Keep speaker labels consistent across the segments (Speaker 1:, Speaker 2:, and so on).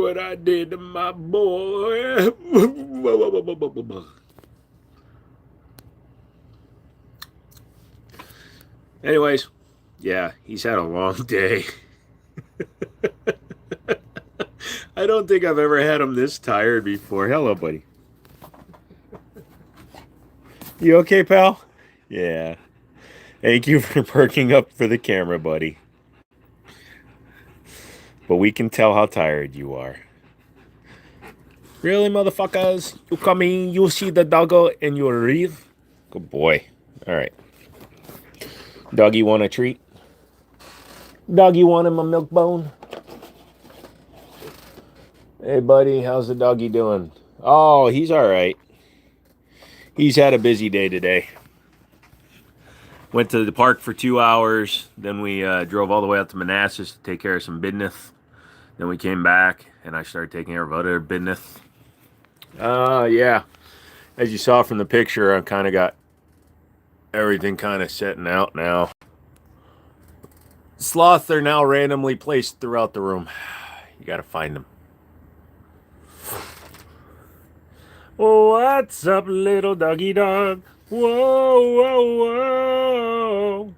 Speaker 1: what I did to my boy. Anyways, yeah, he's had a long day. I don't think I've ever had him this tired before. Hello, buddy. You okay, pal? Yeah. Thank you for perking up for the camera, buddy. But we can tell how tired you are. Really, motherfuckers? You come in, you see the doggo, and you leave? Good boy. All right. Doggy want a treat? Doggy want him a milk bone? Hey, buddy, how's the doggy doing? Oh, he's all right. He's had a busy day today. Went to the park for 2 hours. Then we drove all the way out to Manassas to take care of some business. Then we came back, and I started taking care of other business. Yeah. As you saw from the picture, I've kind of got everything kind of setting out now. Sloths are now randomly placed throughout the room. You got to find them. What's up, little doggy dog? Whoa, whoa, whoa.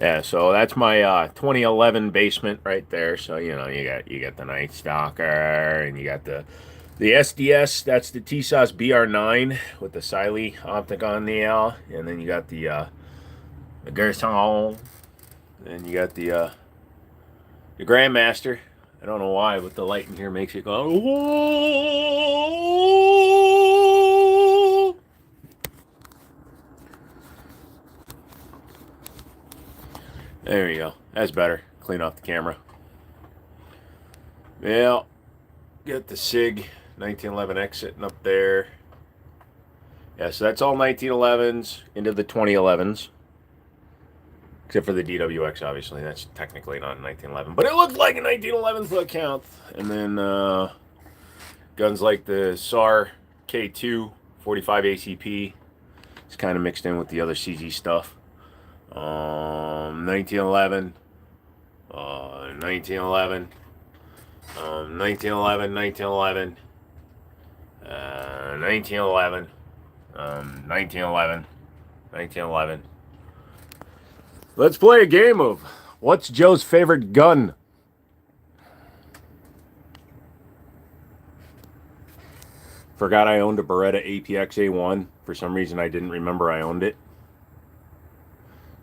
Speaker 1: Yeah, so that's my 2011 basement right there. So you know, you got the Night Stalker, and you got the SDS. That's the TSOS BR9 with the Siley optic on the L, and then you got the Gerson, and you got the Grandmaster. I don't know why, but the light in here makes it go. Whoa! There you go. That's better. Clean off the camera. Yeah. Get the SIG 1911X sitting up there. Yeah, so that's all 1911s into the 2011s. Except for the DWX, obviously. That's technically not a 1911. But it looks like a 1911 foot count. And then guns like the SAR K2 45 ACP. It's kind of mixed in with the other CZ stuff. 1911. 1911. 1911. 1911. 1911. 1911. 1911. Let's play a game of what's Joe's favorite gun? Forgot I owned a Beretta APX A1. For some reason, I didn't remember I owned it.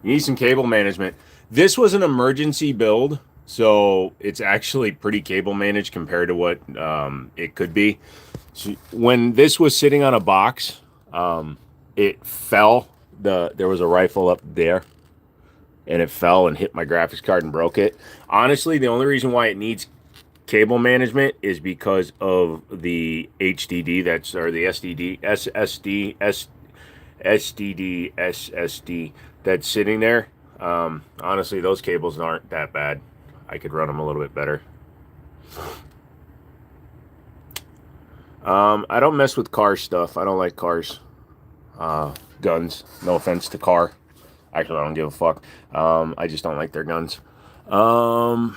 Speaker 1: You need some cable management. This was an emergency build, so it's actually pretty cable managed compared to what it could be. So when this was sitting on a box, it fell. There was a rifle up there. And it fell and hit my graphics card and broke it. Honestly, the only reason why it needs cable management is because of the HDD or the SSD that's sitting there. Honestly, those cables aren't that bad. I could run them a little bit better. I don't mess with car stuff. I don't like cars. Guns. No offense to car. Actually, I don't give a fuck. I just don't like their guns. But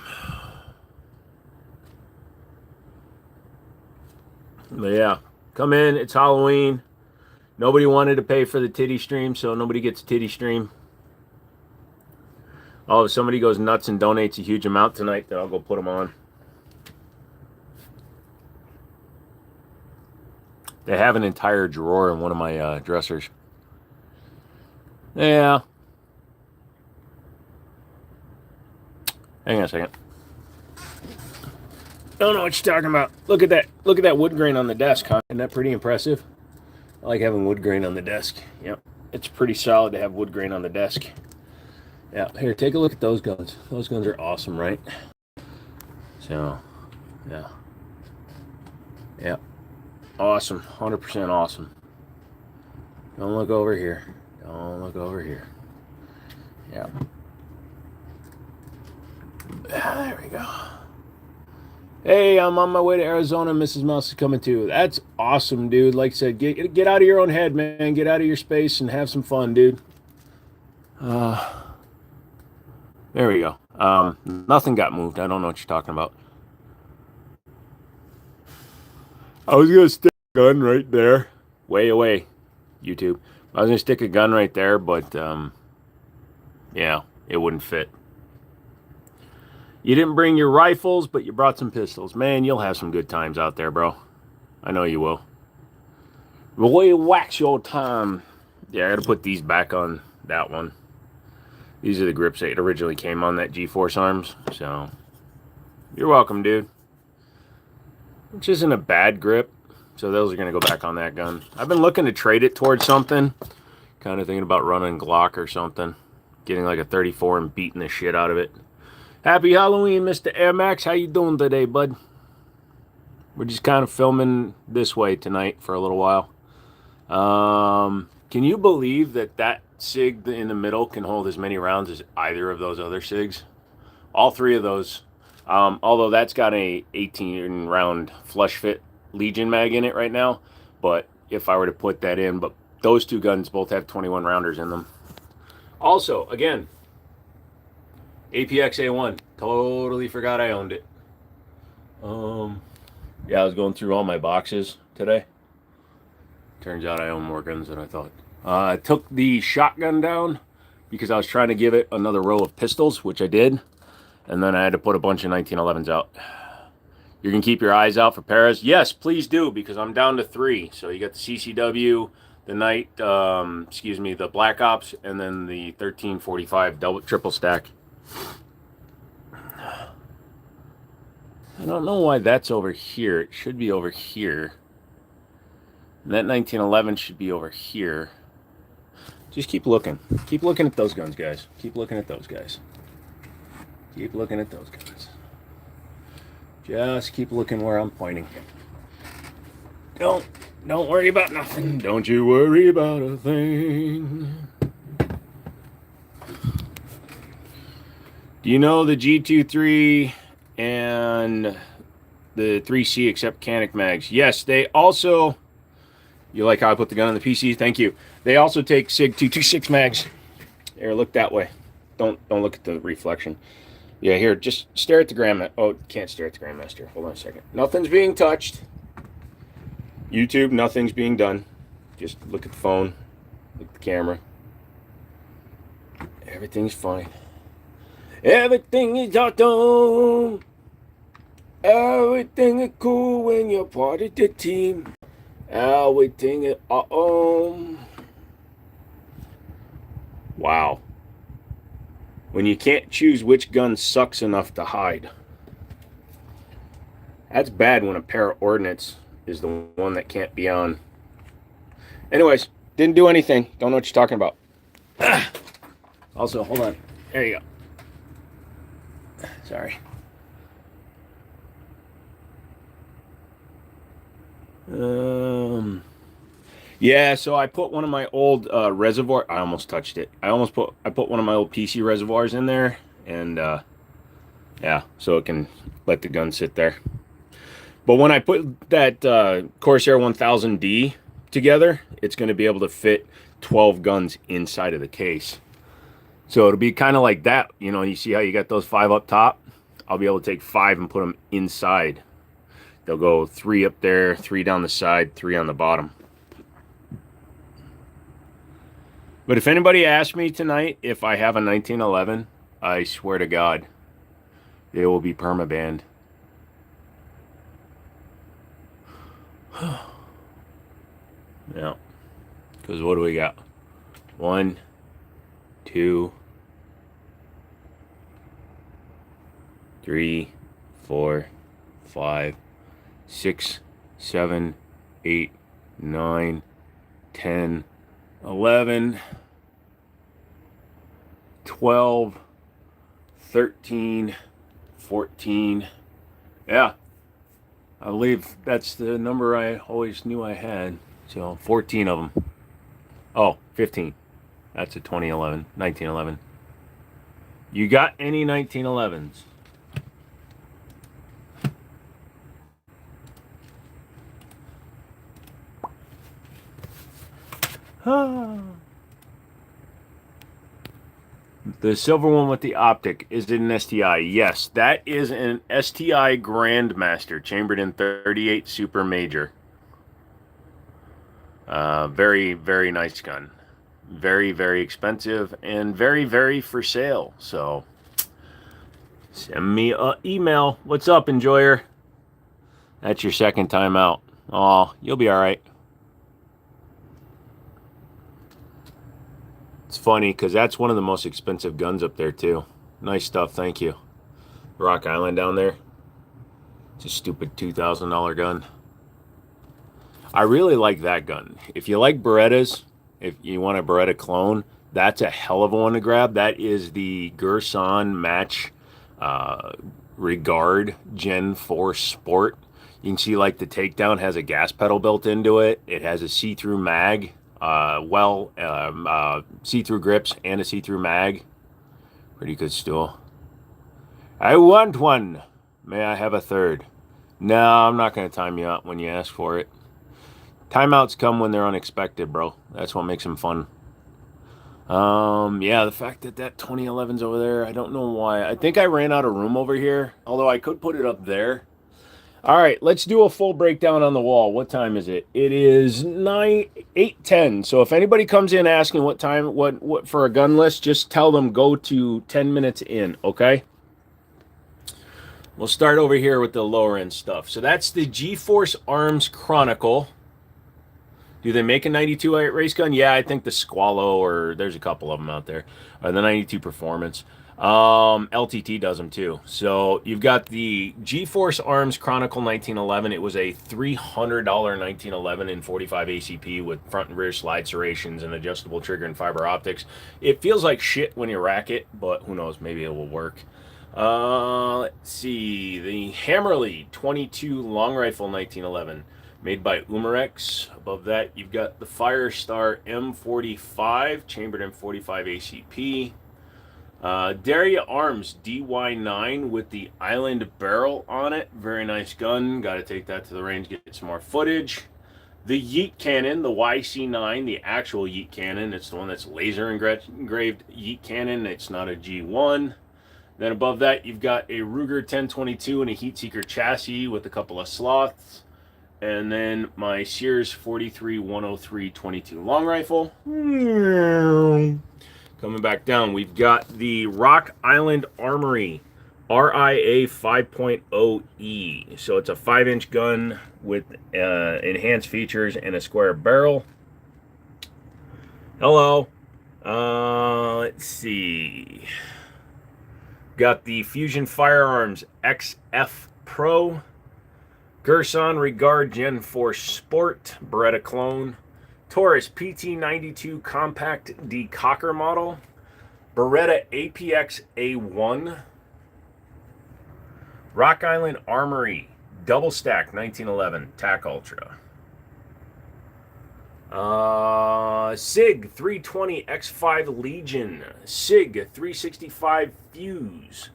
Speaker 1: yeah, come in. It's Halloween. Nobody wanted to pay for the titty stream, so nobody gets a titty stream. Oh, if somebody goes nuts and donates a huge amount tonight, then I'll go put them on. They have an entire drawer in one of my dressers. Yeah. Hang on a second. Don't know what you're talking about. Look at that. Look at that wood grain on the desk, huh? Isn't that pretty impressive? I like having wood grain on the desk. Yep. It's pretty solid to have wood grain on the desk. Yeah. Here, take a look at those guns. Those guns are awesome, right? So, yeah. Yeah. Awesome. 100% awesome. Don't look over here. Don't look over here. Yeah. There we go. Hey, I'm on my way to Arizona. Mrs. Mouse is coming too. That's awesome, dude. Like I said, get out of your own head, man. Get out of your space and have some fun, dude. There we go. Nothing got moved. I don't know what you're talking about. I was going to stick a gun right there. Way away, YouTube. I was going to stick a gun right there, but, yeah, it wouldn't fit. You didn't bring your rifles, but you brought some pistols. Man, you'll have some good times out there, bro. I know you will. Roy, wax your time. Yeah, I got to put these back on that one. These are the grips that originally came on that G-Force arms. So, you're welcome, dude. Which isn't a bad grip. So those are going to go back on that gun. I've been looking to trade it towards something. Kind of thinking about running Glock or something. Getting like a 34 and beating the shit out of it. Happy Halloween, Mr. Air Max. How you doing today, bud? We're just kind of filming this way tonight for a little while. Can you believe that that SIG in the middle can hold as many rounds as either of those other SIGs? All three of those. Although that's got a 18 round flush fit Legion mag in it right now. But if I were to put that in, but those two guns both have 21 rounders in them. Also, again, APX A1. Totally forgot I owned it. Yeah, I was going through all my boxes today. Turns out I own more guns than I thought. I took the shotgun down because I was trying to give it another row of pistols, which I did. And then I had to put a bunch of 1911s out. You can keep your eyes out for Paras. Yes, please do, because I'm down to 3. So you got the CCW, the Night, the Black Ops, and then the 1345 triple stack. I don't know why that's over here. It should be over here. And that 1911 should be over here. Just keep looking. Keep looking at those guns, guys. Keep looking at those guys. Keep looking at those guys. Just keep looking where I'm pointing. Don't worry about nothing. Don't you worry about a thing. Do you know the G23 and the 3C accept Canic mags? Yes, they also... You like how I put the gun on the PC? Thank you. They also take SIG 226 mags. Here, look that way. Don't look at the reflection. Yeah, here, just stare at the Grandmaster. Oh, can't stare at the Grandmaster. Hold on a second. Nothing's being touched. YouTube, nothing's being done. Just look at the phone. Look at the camera. Everything's fine. Everything is awesome. Everything is cool when you're part of the team. Everything is awesome. Wow. When you can't choose which gun sucks enough to hide. That's bad when a pair of ordnance is the one that can't be on. Anyways, didn't do anything. Don't know what you're talking about. Also, hold on. There you go. Sorry. Yeah, so I put one of my old reservoir. I almost touched it. I put one of my old PC reservoirs in there, and yeah, so it can let the gun sit there. But when I put that Corsair 1000D together, it's going to be able to fit 12 guns inside of the case. So it'll be kind of like that. You know, you see how you got those 5 up top? I'll be able to take 5 and put them inside. They'll go 3 up there, 3 down the side, 3 on the bottom. But if anybody asks me tonight if I have a 1911, I swear to God, it will be permabanned. Yeah. Because what do we got? 1, 2, 3, 4, 5, 6, 7, 8, 9, 10, 11, 12, 13, 14. Yeah, I believe that's the number I always knew I had. So 14 of them. Oh, 15. That's a 2011, 1911. You got any 1911s? The silver one with the optic, is it an STI? Yes, that is an STI Grandmaster, chambered in 38 Super Major. Very, very nice gun. Very, very expensive and very, very for sale. So send me an email. What's up, enjoyer? That's your second time out. Oh, you'll be all right. It's funny because that's one of the most expensive guns up there, too. Nice stuff. Thank you. Rock Island down there. It's a stupid $2,000 gun. I really like that gun. If you like Berettas, if you want a Beretta clone, that's a hell of a one to grab. That is the Gerson Match Regard Gen 4 Sport. You can see like the takedown has a gas pedal built into it. It has a see-through mag, see-through grips and a see-through mag. Pretty good stool. I want one. May I have a third? No, I'm not going to time you out when you ask for it. Timeouts come when they're unexpected, bro. That's what makes them fun. Yeah, the fact that 2011's over there, I don't know why. I think I ran out of room over here, although I could put it up there. All right, let's do a full breakdown on the wall. What time is it? It is 8:10. So if anybody comes in asking what time, what for a gun list, just tell them go to 10 minutes in, okay? We'll start over here with the lower end stuff. So that's the G-Force Arms Chronicle. Do they make a 92 race gun? Yeah, I think the Squallow, or there's a couple of them out there, or the 92 Performance. LTT does them too. So you've got the G-Force Arms Chronicle 1911. It was a $300 1911 in 45 ACP with front and rear slide serrations and adjustable trigger and fiber optics. It feels like shit when you rack it, but who knows, maybe it will work. Let's see, the Hammerly 22 Long Rifle 1911. Made by Umarex. Above that, you've got the Firestar M45, chambered M45 ACP. Daria Arms DY9 with the Island barrel on it. Very nice gun. Got to take that to the range, get some more footage. The Yeet Cannon, the YC9, the actual Yeet Cannon. It's the one that's laser engraved Yeet Cannon. It's not a G1. Then above that, you've got a Ruger 1022 and a Heatseeker chassis with a couple of sloths. And then my Sears 43 103 22 long rifle. Coming back down, we've got the Rock Island Armory RIA 5.0E. So it's a 5-inch gun with enhanced features and a square barrel. Hello. Let's see. Got the Fusion Firearms XF Pro. Gerson Regard Gen 4 Sport, Beretta clone. Taurus PT92 Compact Decocker model. Beretta APX A1. Rock Island Armory Double Stack 1911 TAC Ultra. SIG 320 X5 Legion. SIG 365 Fuse.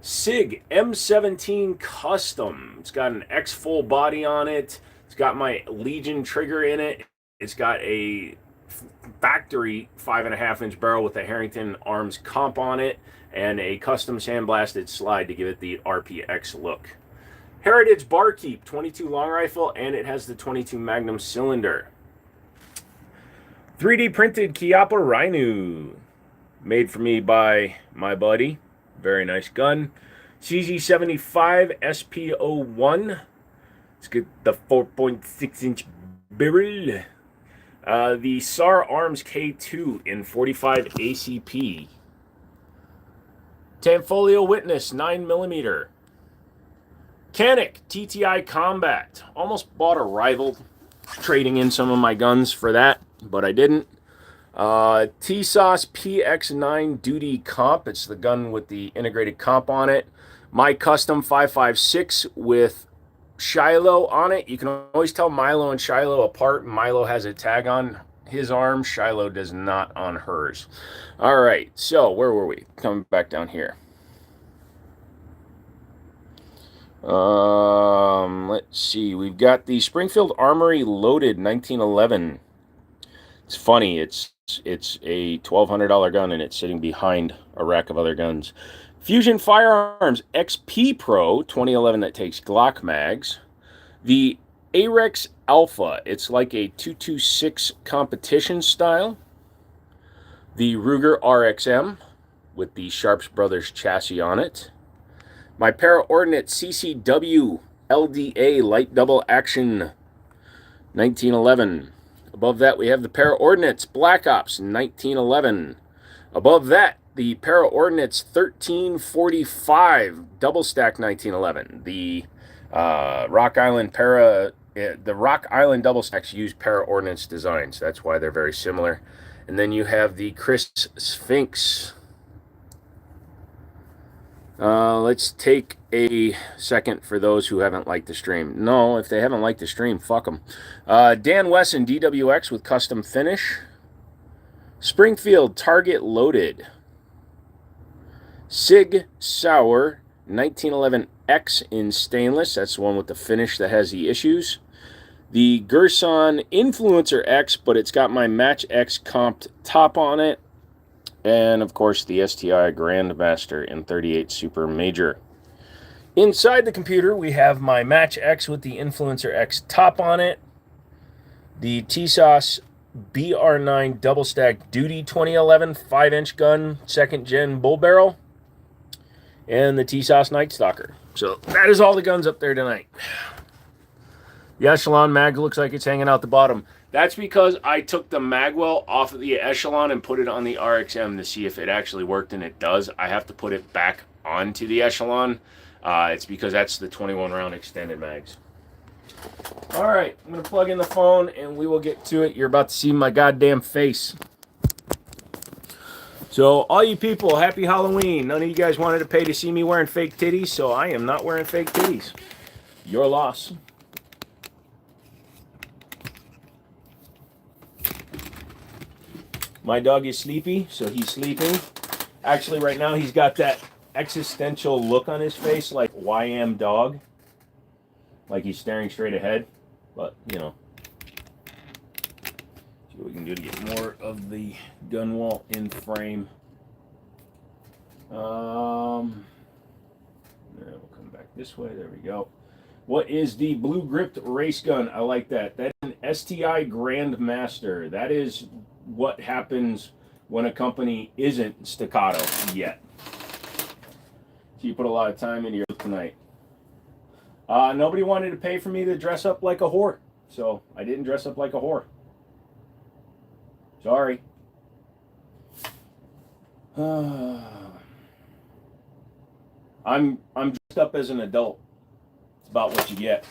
Speaker 1: SIG M17 Custom. It's got an X full body on it. It's got my Legion trigger in it. It's got a factory 5.5-inch barrel with a Harrington Arms comp on it and a custom sandblasted slide to give it the RPX look. Heritage Barkeep 22 long rifle, and it has the 22 Magnum cylinder. 3D printed Chiappa Rhino, made for me by my buddy. Very nice gun. CZ75 SP01. It's got the 4.6-inch barrel. The SAR Arms K2 in 45 ACP. Tanfolio Witness 9mm. Canic TTI Combat. Almost bought a rival, trading in some of my guns for that, but I didn't. T-Sauce PX9 Duty Comp. It's the gun with the integrated comp on it. My custom 5.56 with Shiloh on it. You can always tell Milo and Shiloh apart. Milo has a tag on his arm. Shiloh does not on hers. All right, so where were we? Coming back down here. Let's see. We've got the Springfield Armory Loaded 1911. It's funny. It's a $1,200 gun, and it's sitting behind a rack of other guns. Fusion Firearms XP Pro 2011 that takes Glock mags. The Arex Alpha. It's like a 226 competition style. The Ruger RXM with the Sharps Brothers chassis on it. My Para-Ordnance CCW LDA Light Double Action 1911. Above that, we have the Para-Ordnance Black Ops 1911. Above that, the Para-Ordnance 1345 Double Stack 1911. The Rock Island Double Stacks use Para-Ordnance designs. That's why they're very similar. And then you have the Chris Sphinx. Let's take a second for those who haven't liked the stream. No, if they haven't liked the stream, fuck them. Dan Wesson, DWX with custom finish. Springfield Target Loaded. Sig Sauer 1911X in stainless. That's the one with the finish that has the issues. The Gerson Influencer X, but it's got my Match X comped top on it. And, of course, the STI Grandmaster in 38 Super Major. Inside the computer, we have my Match X with the Influencer X top on it. The TSOS BR9 Double Stack Duty 2011 5-inch gun, 2nd gen bull barrel. And the TSOS Night Stalker. So that is all the guns up there tonight. The Echelon mag looks like it's hanging out the bottom. That's because I took the magwell off of the Echelon and put it on the RXM to see if it actually worked, and it does. I have to put it back onto the Echelon. It's because that's the 21-round extended mags. All right, I'm going to plug in the phone, and we will get to it. You're about to see my goddamn face. So, all you people, happy Halloween. None of you guys wanted to pay to see me wearing fake titties, so I am not wearing fake titties. Your loss. My dog is sleepy, so he's sleeping. Actually, right now, he's got that existential look on his face, like YM dog. Like he's staring straight ahead. But, you know. See what we can do to get more of the gun wall in frame. We'll come back this way. There we go. What is the blue gripped race gun? I like that. That's an STI Grandmaster. That is what happens when a company isn't staccato yet. So you put a lot of time into your tonight. Nobody wanted to pay for me to dress up like a whore, so I didn't dress up like a whore. Sorry. I'm dressed up as an adult. It's about what you get.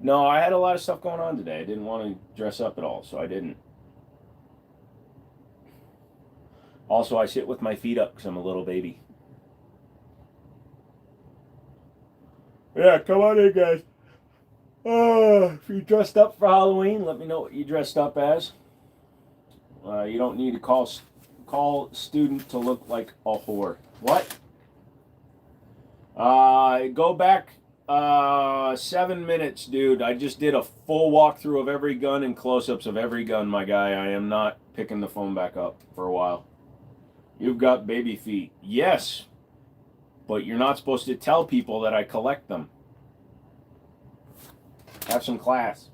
Speaker 1: No, I had a lot of stuff going on today. I didn't want to dress up at all, so I didn't. Also, I sit with my feet up because I'm a little baby. Yeah, come on in, guys. If you dressed up for Halloween, let me know what you dressed up as. You don't need to call student to look like a whore. What? Go back 7 minutes, dude. I just did a full walkthrough of every gun and close-ups of every gun, my guy. I am not picking the phone back up for a while. You've got baby feet. Yes. But you're not supposed to tell people that I collect them. Have some class.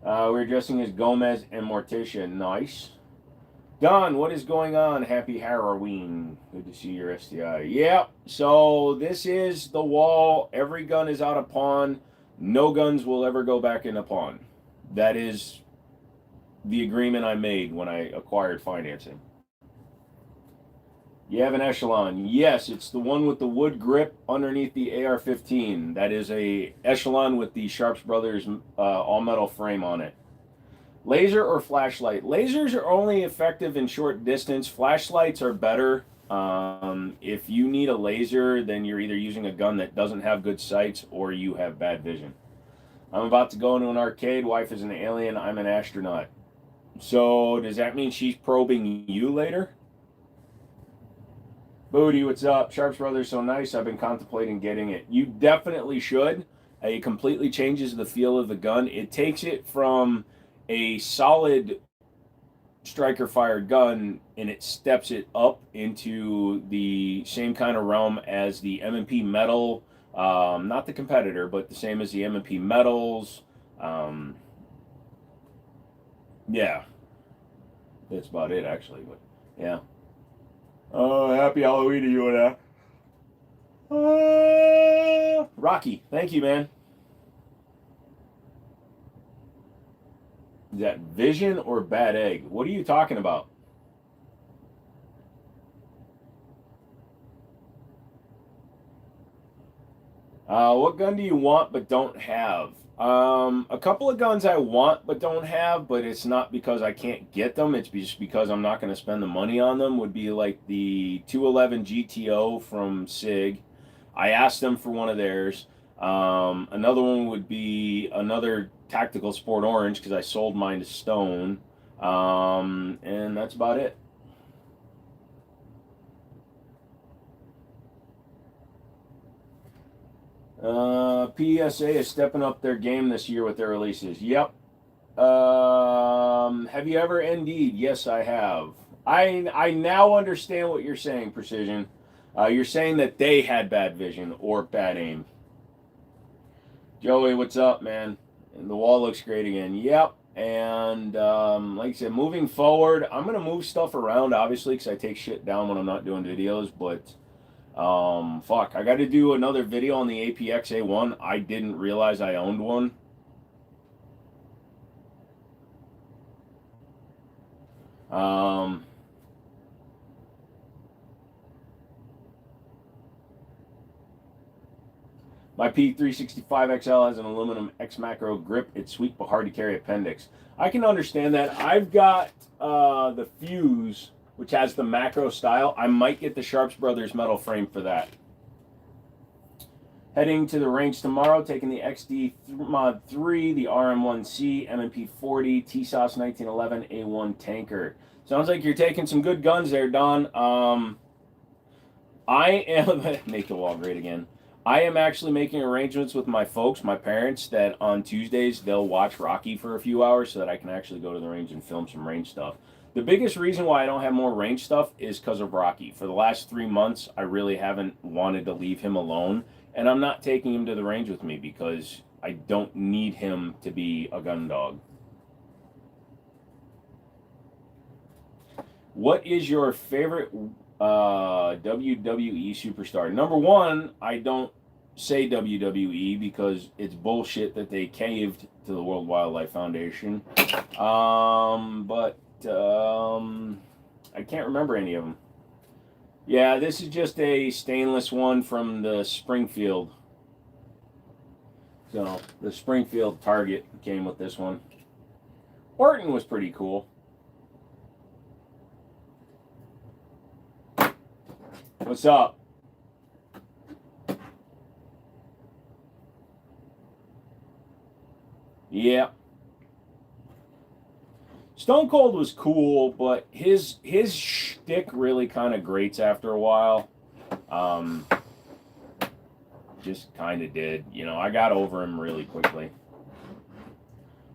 Speaker 1: We're dressing as Gomez and Morticia. Nice. Don, what is going on? Happy Halloween. Good to see your STI. Yeah, so this is the wall. Every gun is out of pawn. No guns will ever go back in a pawn. That is the agreement I made when I acquired financing. You have an Echelon. Yes, it's the one with the wood grip underneath the AR-15. That is a Echelon with the Sharps Brothers all-metal frame on it. Laser or flashlight? Lasers are only effective in short distance. Flashlights are better. If you need a laser, then you're either using a gun that doesn't have good sights or you have bad vision. I'm about to go into an arcade. Wife is an alien. I'm an astronaut. So does that mean she's probing you later? Booty, what's up? Sharps Brothers, so nice. I've been contemplating getting it. You definitely should. It completely changes the feel of the gun. It takes it from a solid striker-fired gun, and it steps it up into the same kind of realm as the M&P Metal. Not the competitor, but the same as the M&P Metals. Um, yeah, that's about it actually. But yeah. Oh, happy Halloween to you and that. Rocky, thank you, man. Is that Vision or Bad Egg? What are you talking about? What gun do you want but don't have? A couple of guns I want but don't have, but it's not because I can't get them. It's just because I'm not going to spend the money on them. Would be like the 211 GTO from SIG. I asked them for one of theirs. Another one would be another Tactical Sport Orange because I sold mine to Stone. And that's about it. PSA is stepping up their game this year with their releases. Yep. Have you ever? Indeed, yes, I have. I now understand what you're saying, Precision. You're saying that they had bad vision or bad aim. Joey, what's up, man? And the wall looks great again. Yep. And like I said, moving forward, I'm gonna move stuff around, obviously, because I take shit down when I'm not doing videos. But fuck, I got to do another video on the APX A1. I didn't realize I owned one. Um, my P365XL has an aluminum X macro grip. It's sweet but hard to carry appendix. I can understand that. I've got the Fuse, which has the macro style. I might get the Sharps Brothers metal frame for that. Heading to the range tomorrow, taking the XD Mod 3, the RM1C, M&P 40, TSOS 1911, A1 tanker. Sounds like you're taking some good guns there, Don. I am make the wall great again. I am actually making arrangements with my folks, my parents, that on Tuesdays they'll watch Rocky for a few hours so that I can actually go to the range and film some range stuff. The biggest reason why I don't have more range stuff is because of Rocky. For the last 3 months, I really haven't wanted to leave him alone, and I'm not taking him to the range with me because I don't need him to be a gun dog. What is your favorite WWE superstar? Number one, I don't say WWE because it's bullshit that they caved to the World Wildlife Foundation. But I can't remember any of them. Yeah, this is just a stainless one from the Springfield. So the Springfield Target came with this one. Orton was pretty cool. What's up? Yeah. Stone Cold was cool, but his shtick really kind of grates after a while. Just kind of did. You know, I got over him really quickly.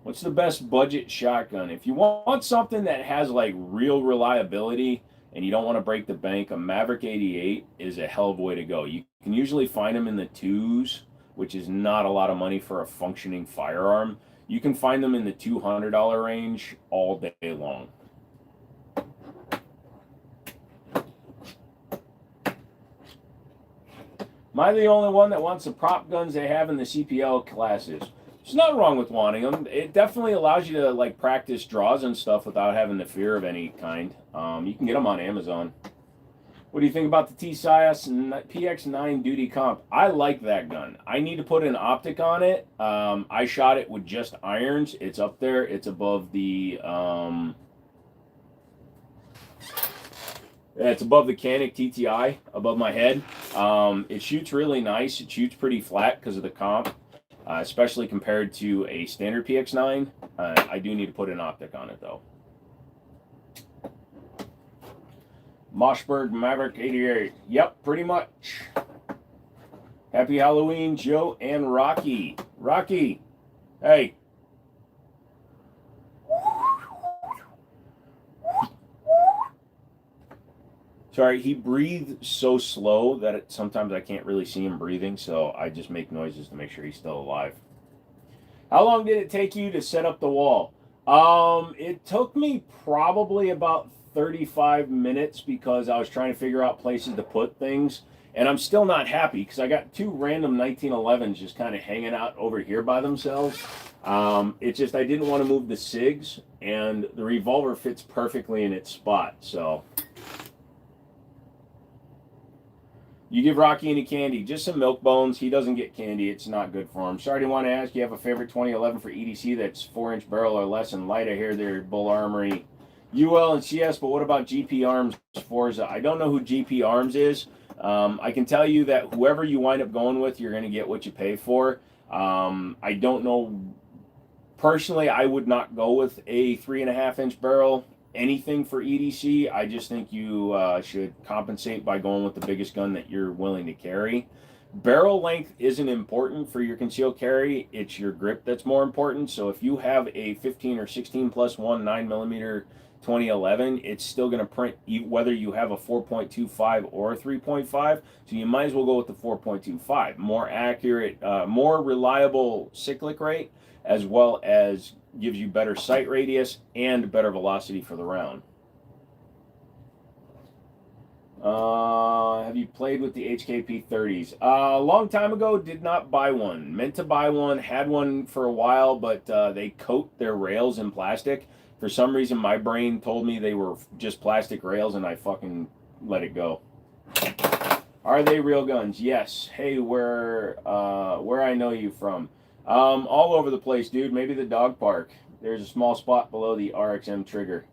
Speaker 1: What's the best budget shotgun? If you want something that has like real reliability and you don't want to break the bank, a Maverick 88 is a hell of a way to go. You can usually find them in the twos, which is not a lot of money for a functioning firearm. You can find them in the $200 range all day long. Am I the only one that wants the prop guns they have in the CPL classes? There's nothing wrong with wanting them. It definitely allows you to like practice draws and stuff without having the fear of any kind. You can get them on Amazon. What do you think about the TSIS PX9 Duty Comp? I like that gun. I need to put an optic on it. I shot it with just irons. It's up there. It's above the it's above the Canik TTI, above my head. It shoots really nice. It shoots pretty flat because of the comp, especially compared to a standard PX9. I do need to put an optic on it though. Mossberg Maverick 88. Yep, pretty much. Happy Halloween, Joe and Rocky. Rocky, hey. Sorry, he breathed so slow that sometimes I can't really see him breathing, so I just make noises to make sure he's still alive. How long did it take you to set up the wall? It took me probably about 35 minutes because I was trying to figure out places to put things. And I'm still not happy because I got two random 1911s just kind of hanging out over here by themselves. It's just I didn't want to move the SIGs, and the revolver fits perfectly in its spot. So you give Rocky any candy? Just some milk bones. He doesn't get candy. It's not good for him. Sorry, I want to ask, you have a favorite 2011 for EDC that's 4-inch barrel or less and light? I hear they're Bull Armory, UL, and CS, but what about GP Arms Forza? I don't know who GP Arms is. I can tell you that whoever you wind up going with, you're going to get what you pay for. I don't know. Personally, I would not go with a 3.5-inch barrel anything for EDC. I just think you should compensate by going with the biggest gun that you're willing to carry. Barrel length isn't important for your concealed carry. It's your grip that's more important. So if you have a 15 or 16 plus 1 9mm 2011, it's still going to print whether you have a 4.25 or a 3.5. So you might as well go with the 4.25. More accurate, more reliable cyclic rate, as well as gives you better sight radius and better velocity for the round. Have you played with the HKP 30s? A long time ago, did not buy one. Meant to buy one, had one for a while, but they coat their rails in plastic. For some reason, my brain told me they were just plastic rails, and I fucking let it go. Are they real guns? Yes. Hey, where I know you from? All over the place, dude. Maybe the dog park. There's a small spot below the RXM trigger.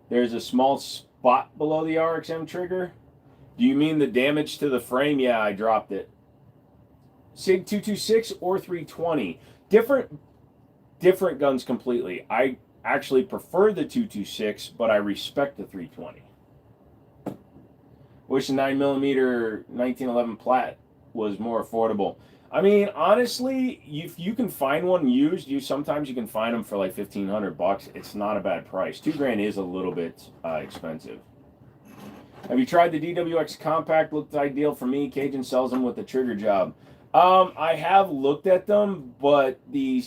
Speaker 1: There's a small spot below the RXM trigger? Do you mean the damage to the frame? Yeah, I dropped it. SIG 226 or 320. Different guns completely. I actually prefer the 226, but I respect the 320. Wish the 9mm 1911 plat was more affordable. I mean, honestly, if you can find one used, sometimes you can find them for like $1,500. It's not a bad price. $2,000 is a little bit expensive. Have you tried the DWX Compact? Looked ideal for me. Cajun sells them with the trigger job. I have looked at them, but the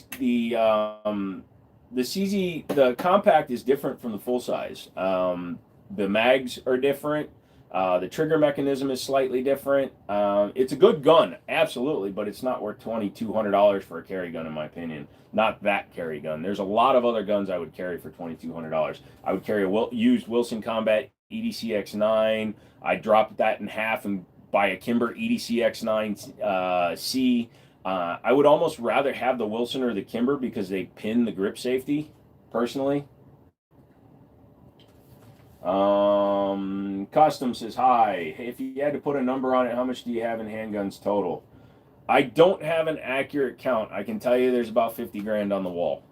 Speaker 1: CZ, the Compact is different from the full size. The mags are different. The trigger mechanism is slightly different. It's a good gun, absolutely, but it's not worth $2,200 for a carry gun, in my opinion. Not that carry gun. There's a lot of other guns I would carry for $2,200. I would carry a used Wilson Combat EDC X9. I'd drop that in half and buy a Kimber EDC X9 C. I would almost rather have the Wilson or the Kimber because they pin the grip safety, personally. Custom says, hi. If you had to put a number on it, how much do you have in handguns total? I don't have an accurate count. I can tell you there's about 50 grand on the wall.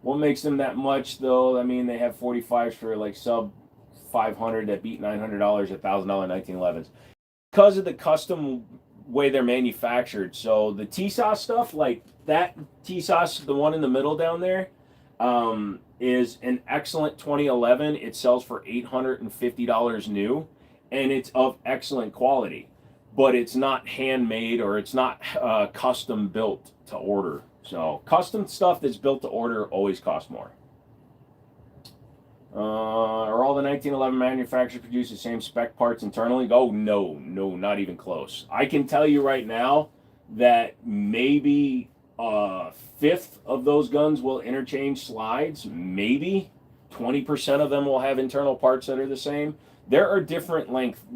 Speaker 1: What makes them that much, though? I mean, they have 45s for like sub 500 that beat $900 $1,000 1911s. Because of the custom way they're manufactured. So the TSOS stuff, like that TSOS, the one in the middle down there, is an excellent 2011. It sells for $850 new, and it's of excellent quality, but it's not handmade or it's not custom built to order. So custom stuff that's built to order always costs more. Are all the 1911 manufacturers produce the same spec parts internally? Oh, no, not even close. I can tell you right now that maybe a fifth of those guns will interchange slides. Maybe 20% of them will have internal parts that are the same. There are different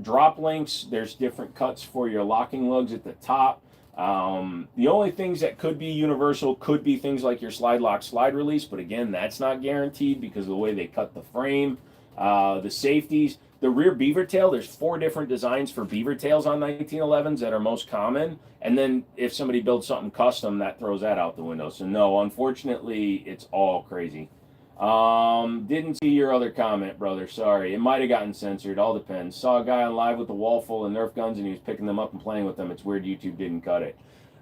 Speaker 1: drop lengths. There's different cuts for your locking lugs at the top. The only things that could be universal could be things like your slide lock, slide release, but again, that's not guaranteed because of the way they cut the frame. The safeties, the rear beaver tail, there's 4 different designs for beaver tails on 1911s that are most common, and then if somebody builds something custom, that throws that out the window. So no, unfortunately, it's all crazy. Didn't see your other comment, brother. Sorry. It might have gotten censored. All depends. Saw a guy on live with a wall full of Nerf guns and he was picking them up and playing with them. It's weird YouTube didn't cut it.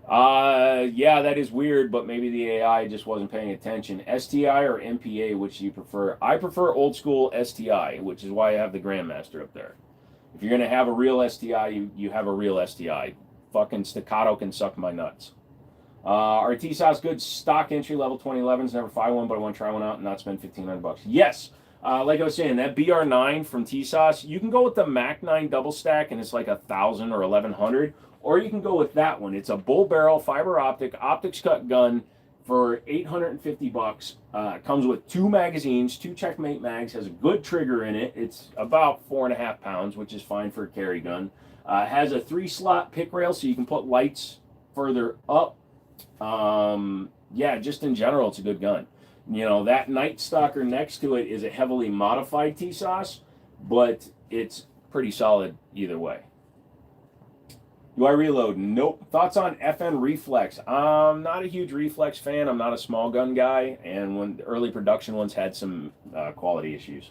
Speaker 1: Yeah, that is weird, but maybe the AI just wasn't paying attention. STI or MPA, which do you prefer? I prefer old school STI, which is why I have the Grandmaster up there. If you're going to have a real STI, you have a real STI. fucking staccato can suck my nuts. Are TSOS good stock entry level 2011s? Never buy one, but I want to try one out and not spend $1,500. Yes. Like I was saying, that BR9 from TSOS, you can go with the Mac 9 double stack and it's like 1,000 or 1,100, or you can go with that one. It's a bull barrel fiber optics cut gun for $850. Comes with 2 magazines, 2 Checkmate mags, has a good trigger in it. It's about 4.5 pounds, which is fine for a carry gun. Has a 3-slot pick rail so you can put lights further up. Yeah, just in general, it's a good gun. You know, that Night Stalker next to it is a heavily modified TSOS, but it's pretty solid either way. Do I reload? Nope. Thoughts on FN Reflex? I'm not a huge Reflex fan. I'm not a small gun guy, and when the early production ones had some quality issues.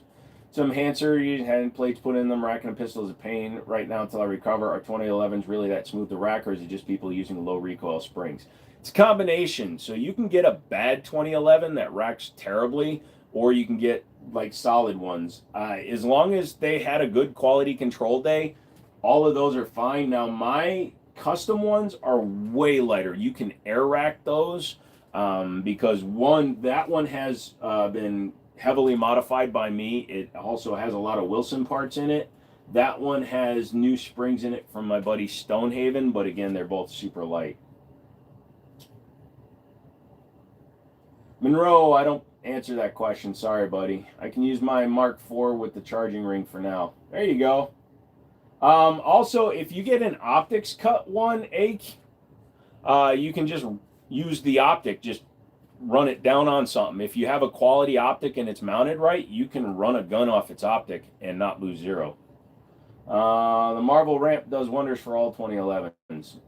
Speaker 1: Some enhancer, you had plates put in them, racking a pistol is a pain right now until I recover. Are 2011s really that smooth to rack, or is it just people using low recoil springs? It's a combination. So you can get a bad 2011 that racks terribly, or you can get like solid ones. As long as they had a good quality control day, all of those are fine. Now my custom ones are way lighter. You can air rack those because that one has been heavily modified by me. It also has a lot of Wilson parts in it. That one has new springs in it from my buddy Stonehaven, but again, they're both super light. Monroe, I don't answer that question. Sorry, buddy. I can use my Mark IV with the charging ring for now. There you go. Also, if you get an optics cut one, you can just use the optic, just run it down on something. If you have a quality optic and it's mounted right, you can run a gun off its optic and not lose zero. The Marvel ramp does wonders for all 2011s.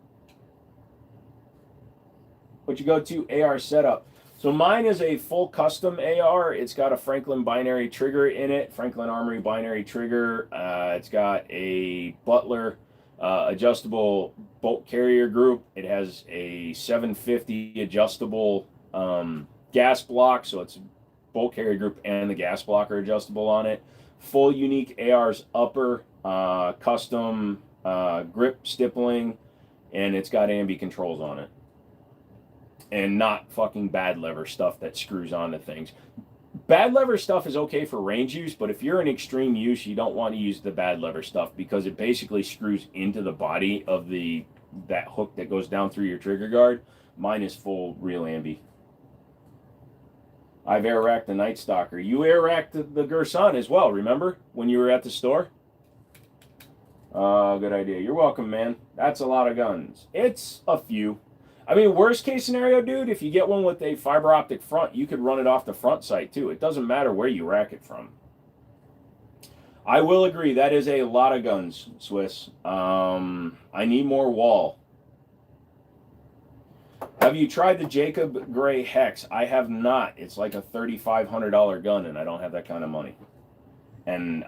Speaker 1: What you go to AR setup. So mine is a full custom AR. It's got a Franklin binary trigger in it, Franklin Armory binary trigger. It's got a Butler adjustable bolt carrier group. It has a 750 adjustable gas block, so it's bolt carrier group and the gas block are adjustable on it. Full unique AR's upper, custom grip stippling, and it's got ambi controls on it. And not fucking bad lever stuff that screws onto things. Bad lever stuff is okay for range use, but if you're in extreme use, you don't want to use the bad lever stuff because it basically screws into the body of that hook that goes down through your trigger guard. Mine is full real ambi. I've air racked the Night Stalker. You air racked the Gerson as well, remember? When you were at the store? Good idea. You're welcome, man. That's a lot of guns. It's a few. I mean, worst case scenario, dude, if you get one with a fiber optic front, you could run it off the front sight too. It doesn't matter where you rack it from. I will agree, that is a lot of guns, Swiss. I need more wall. Have you tried the Jacob Gray Hex? I have not. It's like a $3,500 gun, and I don't have that kind of money. And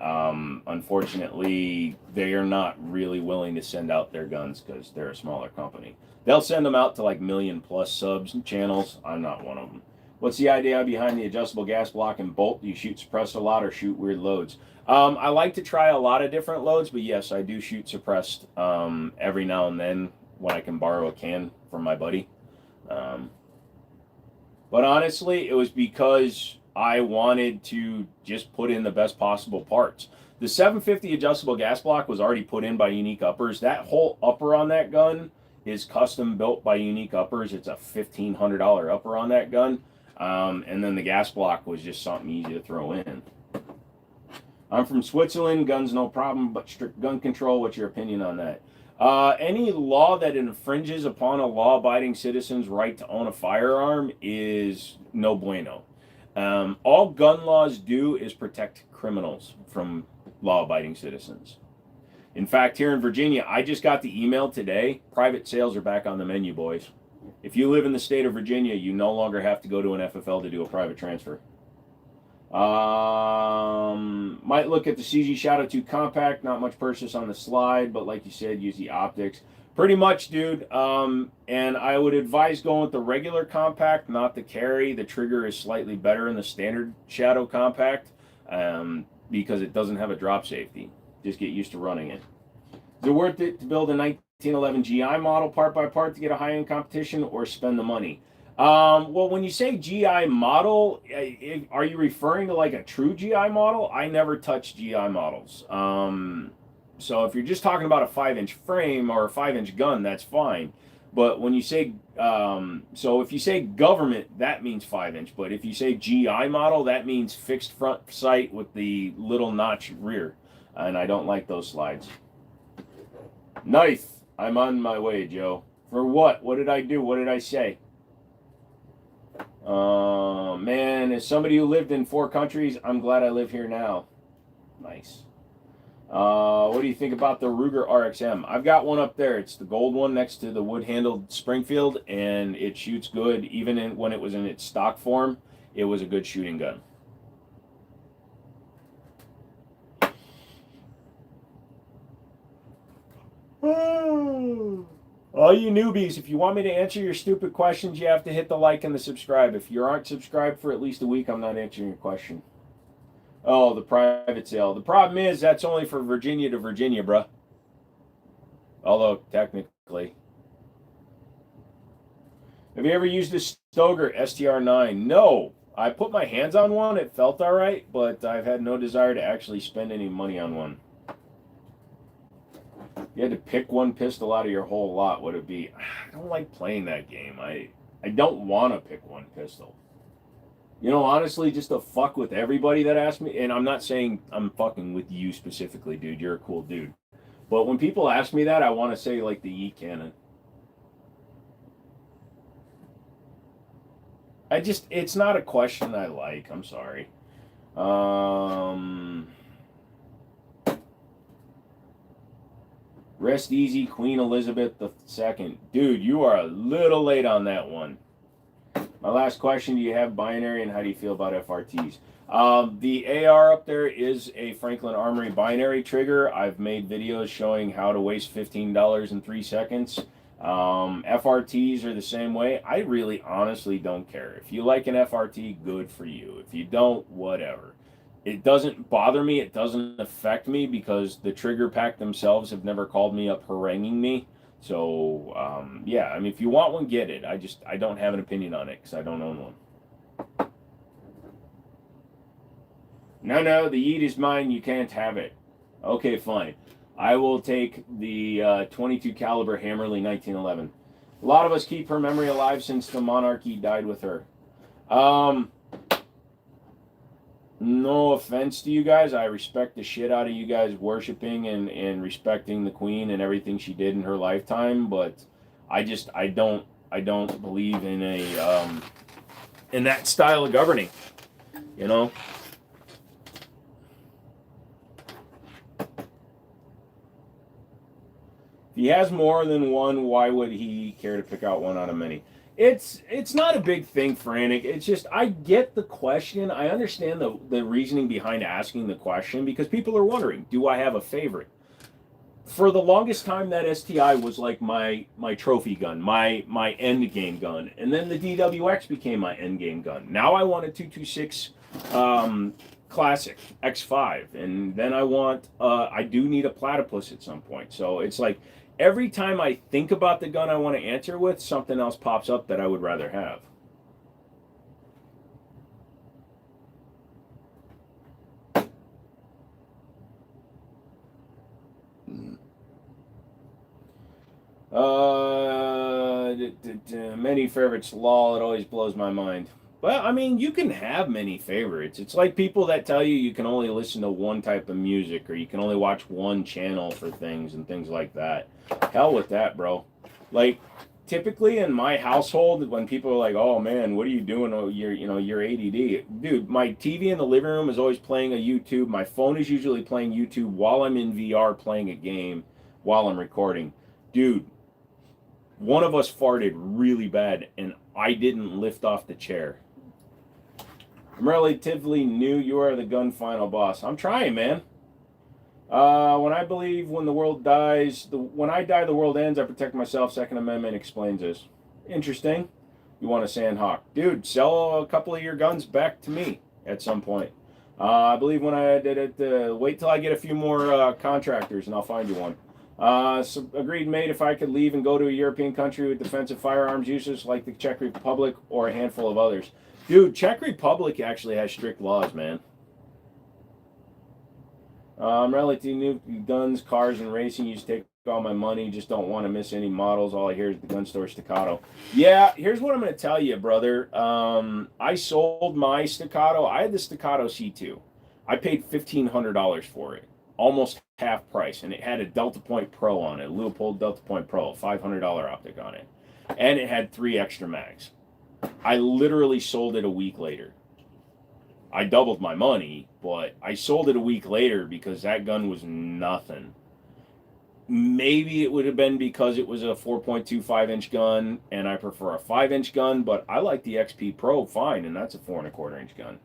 Speaker 1: unfortunately, they are not really willing to send out their guns because they're a smaller company. They'll send them out to like million-plus subs and channels. I'm not one of them. What's the idea behind the adjustable gas block and bolt? Do you shoot suppressed a lot or shoot weird loads? I like to try a lot of different loads, but yes, I do shoot suppressed every now and then when I can borrow a can from my buddy. But honestly, it was because I wanted to just put in the best possible parts. The 750 adjustable gas block was already put in by Unique Uppers. That whole upper on that gun is custom built by Unique Uppers. It's a $1,500 upper on that gun. And then the gas block was just something easy to throw in. I'm from Switzerland. Guns no problem, but strict gun control. What's your opinion on that? Any law that infringes upon a law-abiding citizen's right to own a firearm is no bueno. All gun laws do is protect criminals from law-abiding citizens. In fact, here in Virginia, I just got the email today. Private sales are back on the menu, boys. If you live in the state of Virginia, you no longer have to go to an FFL to do a private transfer. Might look at the CG Shadow 2 Compact. Not much purchase on the slide, but like you said, use the optics. Pretty much, dude. And I would advise going with the regular Compact, not the carry. The trigger is slightly better in the standard Shadow Compact because it doesn't have a drop safety. Just get used to running it. Is it worth it to build a 1911 GI model part by part to get a high-end competition, or spend the money? Well, when you say GI model, are you referring to like a true GI model? I never touch GI models. So if you're just talking about a 5-inch frame or a 5-inch gun, that's fine. But when you say, so if you say government, that means 5-inch. But if you say GI model, that means fixed front sight with the little notch rear. And I don't like those slides. Knife. I'm on my way, Joe. For what? What did I do? What did I say? Man, as somebody who lived in 4 countries, I'm glad I live here now. Nice. What do you think about the Ruger RXM? I've got one up there. It's the gold one next to the wood-handled Springfield, and it shoots good. Even when it was in its stock form, it was a good shooting gun. All you newbies, if you want me to answer your stupid questions, you have to hit the like and the subscribe. If you aren't subscribed for at least a week, I'm not answering your question. Oh, the private sale. The problem is that's only for Virginia to Virginia, bruh. Although, technically. Have you ever used a Stoeger STR9? No. I put my hands on one. It felt all right, but I've had no desire to actually spend any money on one. You had to pick one pistol out of your whole lot, what would it be? I don't like playing that game. I don't want to pick one pistol. You know, honestly, just to fuck with everybody that asks me, and I'm not saying I'm fucking with you specifically, dude. You're a cool dude. But when people ask me that, I want to say, like, the yeet cannon. It's not a question I like. I'm sorry. Rest easy, Queen Elizabeth II. Dude, you are a little late on that one. My last question, do you have binary, and how do you feel about FRTs? The AR up there is a Franklin Armory binary trigger. I've made videos showing how to waste $15 in 3 seconds. FRTs are the same way. I really honestly don't care. If you like an FRT, good for you. If you don't, whatever. It doesn't bother me. It doesn't affect me because the trigger pack themselves have never called me up haranguing me. So, yeah, I mean, if you want one, get it. I don't have an opinion on it because I don't own one. No, the yeet is mine. You can't have it. Okay, fine. I will take the 22 caliber Hammerly 1911. A lot of us keep her memory alive since the monarchy died with her. No offense to you guys. I respect the shit out of you guys worshiping and respecting the queen and everything she did in her lifetime, but I don't believe in in that style of governing, you know? If he has more than one, why would he care to pick out one out of many? It's not a big thing, Frantic. It's just I get the question. I understand the reasoning behind asking the question because people are wondering, do I have a favorite? For the longest time, that STI was like my trophy gun, my end game gun, and then the DWX became my end game gun. Now I want a 226 Classic X5, and then I do need a platypus at some point. So it's like every time I think about the gun I want to answer with, something else pops up that I would rather have. Many favorites, lol, it always blows my mind. Well, I mean, you can have many favorites. It's like people that tell you you can only listen to one type of music or you can only watch one channel for things and things like that. Hell with that, bro. Like, typically in my household, when people are like, oh man, what are you doing? Oh, you're ADD. Dude, my TV in the living room is always playing a YouTube. My phone is usually playing YouTube while I'm in VR playing a game while I'm recording. Dude, one of us farted really bad and I didn't lift off the chair. I'm relatively new. You are the gun final boss. I'm trying, man. When I believe when the world dies, when I die, the world ends. I protect myself. Second Amendment explains this. Interesting. You want a Sandhawk. Dude, sell a couple of your guns back to me at some point. I believe when I did it, wait till I get a few more contractors and I'll find you one. So agreed, mate. If I could leave and go to a European country with defensive firearms uses like the Czech Republic or a handful of others. Dude, Czech Republic actually has strict laws, man. Relatively new guns, cars, and racing. You just take all my money. Just don't want to miss any models. All I hear is the gun store Staccato. Yeah, here's what I'm going to tell you, brother. I sold my Staccato. I had the Staccato C2. I paid $1,500 for it, almost half price, and it had a Delta Point Pro on it, a Leupold Delta Point Pro, a $500 optic on it, and it had 3 extra mags. I literally sold it a week later. I doubled my money, but I sold it a week later because that gun was nothing. Maybe it would have been because it was a 4.25-inch gun and I prefer a 5-inch gun, but I like the XP Pro fine, and that's a 4.25-inch gun.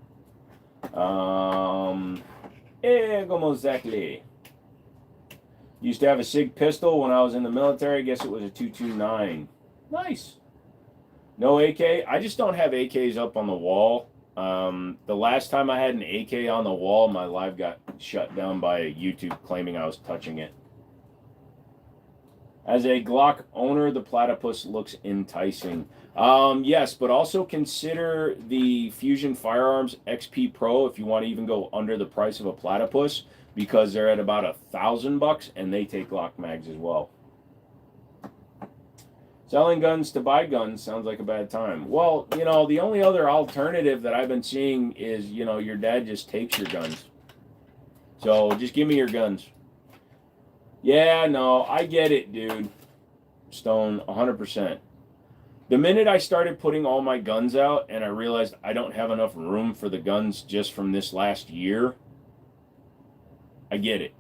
Speaker 1: Como exactly? Used to have a SIG pistol when I was in the military. I guess it was a 229. Nice. No AK. I just don't have AKs up on the wall. The last time I had an AK on the wall, my live got shut down by YouTube claiming I was touching it. As a Glock owner, the platypus looks enticing. Yes, but also consider the Fusion Firearms XP Pro if you want to even go under the price of a platypus, because they're at about $1,000 and they take Glock mags as well. Selling guns to buy guns sounds like a bad time. Well, you know, the only other alternative that I've been seeing is, you know, your dad just takes your guns. So just give me your guns. Yeah, no, I get it, dude. Stone, 100%. The minute I started putting all my guns out and I realized I don't have enough room for the guns just from this last year, I get it.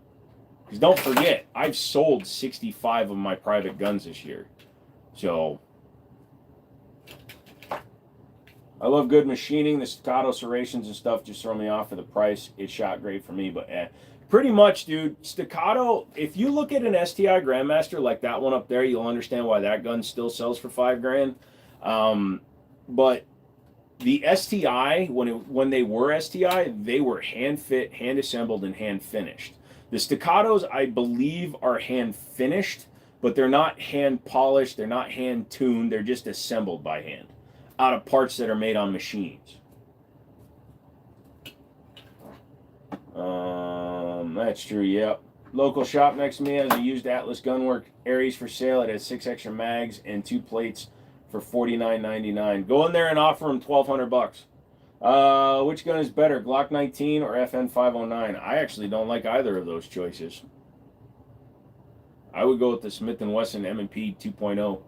Speaker 1: Because don't forget, I've sold 65 of my private guns this year. So, I love good machining. The Staccato serrations and stuff just throw me off for the price. It shot great for me, but pretty much, dude. Staccato, if you look at an STI Grandmaster like that one up there, you'll understand why that gun still sells for $5,000. But the STI, when they were STI, they were hand fit, hand assembled, and hand finished. The Staccatos, I believe, are hand finished, but they're not hand polished, they're not hand tuned, they're just assembled by hand out of parts that are made on machines. That's true, yep. Local shop next to me has a used Atlas Gunwork Aries for sale. It has 6 extra mags and 2 plates for $49.99. Go in there and offer them $1,200. Which gun is better, Glock 19 or FN 509? I actually don't like either of those choices. I would go with the Smith & Wesson M&P 2.0.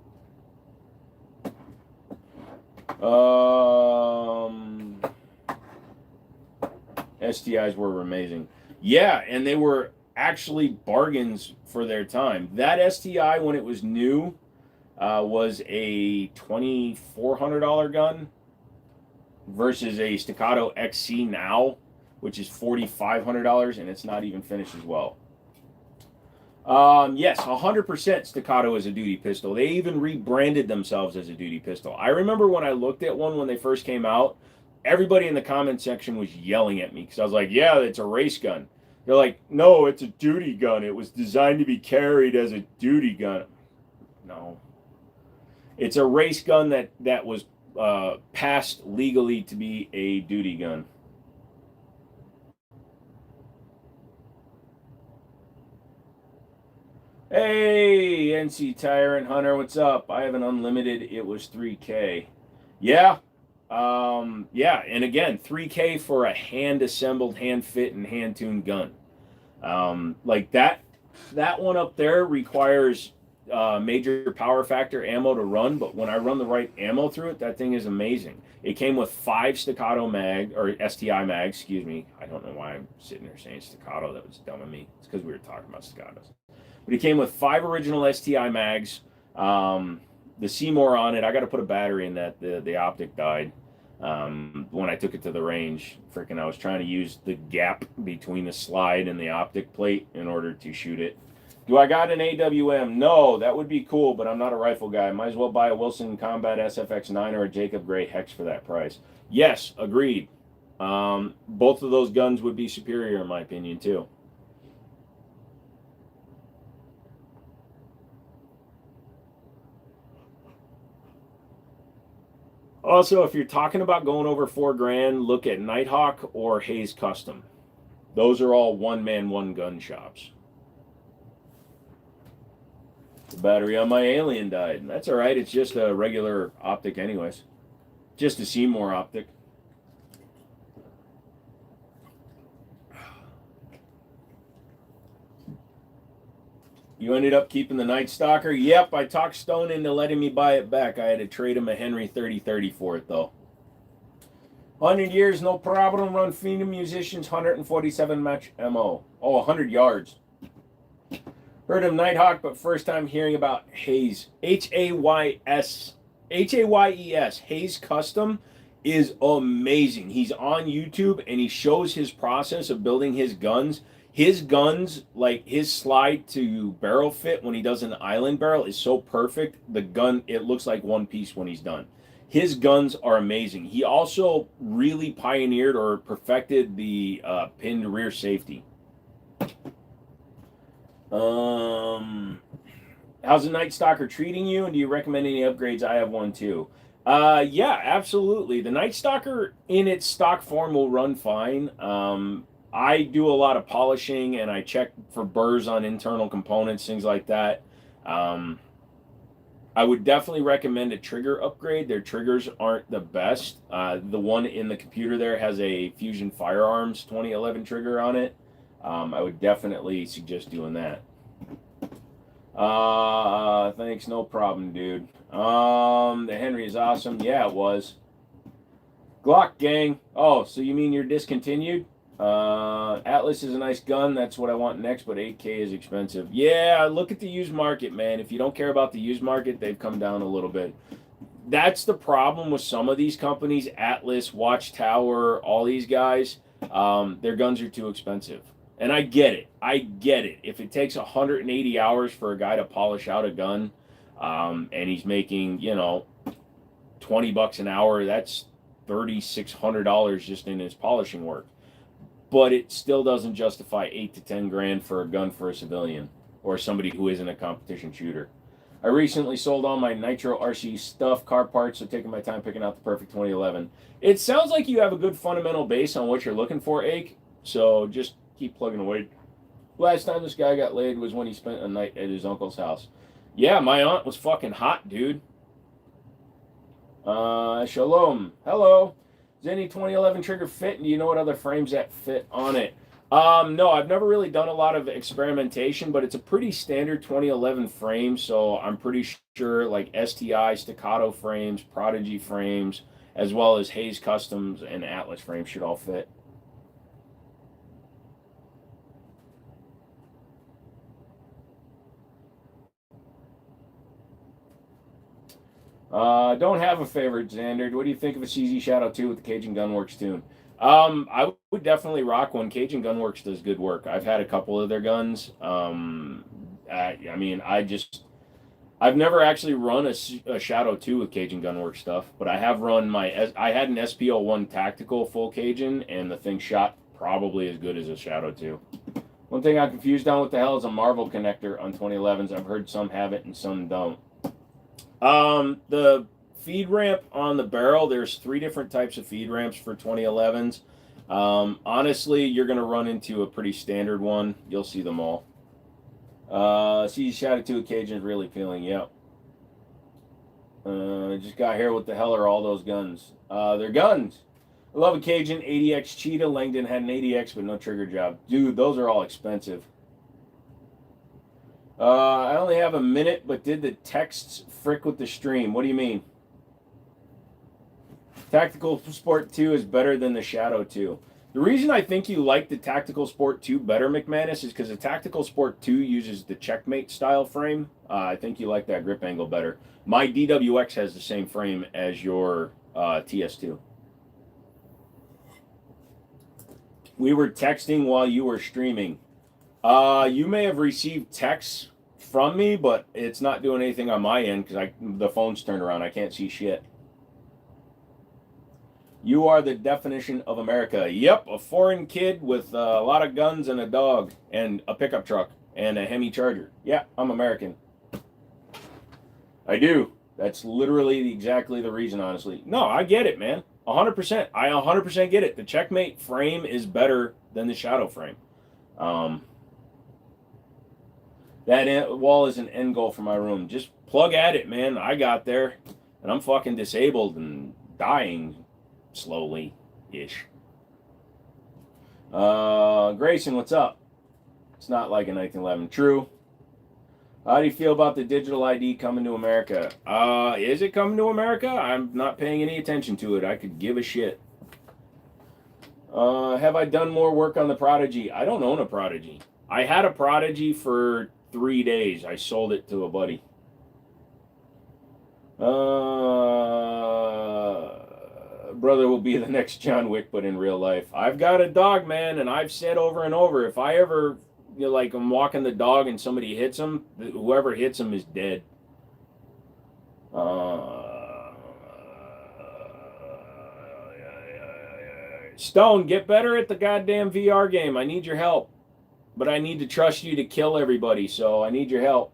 Speaker 1: STIs were amazing. Yeah, and they were actually bargains for their time. That STI, when it was new, was a $2,400 gun versus a Staccato XC now, which is $4,500, and it's not even finished as well. Yes, 100% Staccato is a duty pistol. They even rebranded themselves as a duty pistol. I remember when I looked at one when they first came out, everybody in the comment section was yelling at me because I was like, yeah, it's a race gun. They're like, no, it's a duty gun. It was designed to be carried as a duty gun. No. It's a race gun that was passed legally to be a duty gun. Hey, NC Tyrant Hunter, what's up? I have an unlimited. It was $3K. Yeah. Yeah, and again, $3K for a hand-assembled, hand-fit, and hand-tuned gun. Like that one up there requires major power factor ammo to run, but when I run the right ammo through it, that thing is amazing. It came with 5 Staccato mag, or STI mags, excuse me. I don't know why I'm sitting there saying Staccato. That was dumb of me. It's because we were talking about Staccatos. But it came with 5 original STI mags. The Seymour on it, I got to put a battery in that. The optic died when I took it to the range. Freaking, I was trying to use the gap between the slide and the optic plate in order to shoot it. Do I got an AWM? No, that would be cool, but I'm not a rifle guy. Might as well buy a Wilson Combat SFX9 or a Jacob Gray Hex for that price. Yes, agreed. Both of those guns would be superior in my opinion too. Also, if you're talking about going over $4,000, look at Nighthawk or Hayes Custom. Those are all one-man, one-gun shops. The battery on my Alien died. That's all right. It's just a regular optic anyways. Just a Seymour optic. You ended up keeping the Night Stalker? Yep, I talked Stone into letting me buy it back. I had to trade him a Henry 3030 for it, though. 100 years, no problem. Run Phenom Musicians, 147 match MO. Oh, 100 yards. Heard of Nighthawk, but first time hearing about Hayes. Hayes. Hayes Custom is amazing. He's on YouTube, and he shows his process of building his guns. His guns, like his slide to barrel fit when he does an island barrel, is so perfect. The gun, it looks like one piece when he's done. His guns are amazing. He also really pioneered or perfected the pinned rear safety. How's the Night Stalker treating you, and do you recommend any upgrades? I have one too. Yeah, absolutely. The Night Stalker in its stock form will run fine. I do a lot of polishing, and I check for burrs on internal components, things like that. I would definitely recommend a trigger upgrade. Their triggers aren't the best. The one in the computer there has a Fusion Firearms 2011 trigger on it. I would definitely suggest doing that. Thanks, no problem, dude. The Henry is awesome. Yeah, it was. Glock gang. Oh, so you mean you're discontinued? Atlas is a nice gun. That's what I want next, but 8K is expensive. Yeah, look at the used market, man. If you don't care about the used market, they've come down a little bit. That's the problem with some of these companies, Atlas, Watchtower, all these guys. Their guns are too expensive. And I get it. I get it. If it takes 180 hours for a guy to polish out a gun, and he's making, you know, $20 an hour, that's $3,600 just in his polishing work. But it still doesn't justify $8 to $10,000 for a gun for a civilian or somebody who isn't a competition shooter. I recently sold all my Nitro RC stuff, car parts, so taking my time picking out the perfect 2011. It sounds like you have a good fundamental base on what you're looking for, Ake. So just keep plugging away. Last time this guy got laid was when he spent a night at his uncle's house. Yeah, my aunt was fucking hot, dude. Shalom. Hello. Does any 2011 trigger fit, and do you know what other frames that fit on it? No, I've never really done a lot of experimentation, but it's a pretty standard 2011 frame, so I'm pretty sure like STI staccato frames, Prodigy frames, as well as Hayes Customs and Atlas frames should all fit. Don't have a favorite, Xander. What do you think of a CZ Shadow 2 with the Cajun Gunworks tune? I would definitely rock one. Cajun Gunworks does good work. I've had a couple of their guns. I mean, I've never actually run a Shadow 2 with Cajun Gunworks stuff, but I have run I had an SP01 Tactical full Cajun, and the thing shot probably as good as a Shadow 2. One thing I'm confused on, what the hell is a Marvel connector on 2011s? I've heard some have it and some don't. The feed ramp on the barrel, there's 3 different types of feed ramps for 2011s. Honestly, you're going to run into a pretty standard one. You'll see them all. See, Shadow 2 Cajun is really feeling, yep. Just got here, what the hell are all those guns? They're guns. I love a Cajun 80X Cheetah. Langdon had an 80X, but no trigger job. Dude, those are all expensive. I only have a minute, but did the texts frick with the stream? What do you mean? Tactical Sport 2 is better than the Shadow 2. The reason I think you like the Tactical Sport 2 better, McManus, is because the Tactical Sport 2 uses the Checkmate style frame. I think you like that grip angle better. My DWX has the same frame as your TS2. We were texting while you were streaming. You may have received texts from me, but it's not doing anything on my end because the phone's turned around. I can't see shit. You are the definition of America. Yep, a foreign kid with a lot of guns and a dog and a pickup truck and a Hemi Charger. Yeah, I'm American. I do. That's literally exactly the reason, honestly. No, I get it, man. 100%. I 100% get it. The Checkmate frame is better than the Shadow frame. That wall is an end goal for my room. Just plug at it, man. I got there, and I'm fucking disabled and dying slowly-ish. Grayson, what's up? It's not like a 1911. True. How do you feel about the digital ID coming to America? Is it coming to America? I'm not paying any attention to it. I could give a shit. Have I done more work on the Prodigy? I don't own a Prodigy. I had a Prodigy for 3 days. I sold it to a buddy. Brother will be the next John Wick, but in real life. I've got a dog, man, and I've said over and over, if I ever, like, I'm walking the dog and somebody hits him, whoever hits him is dead. Stone, get better at the goddamn VR game. I need your help. But I need to trust you to kill everybody, so I need your help.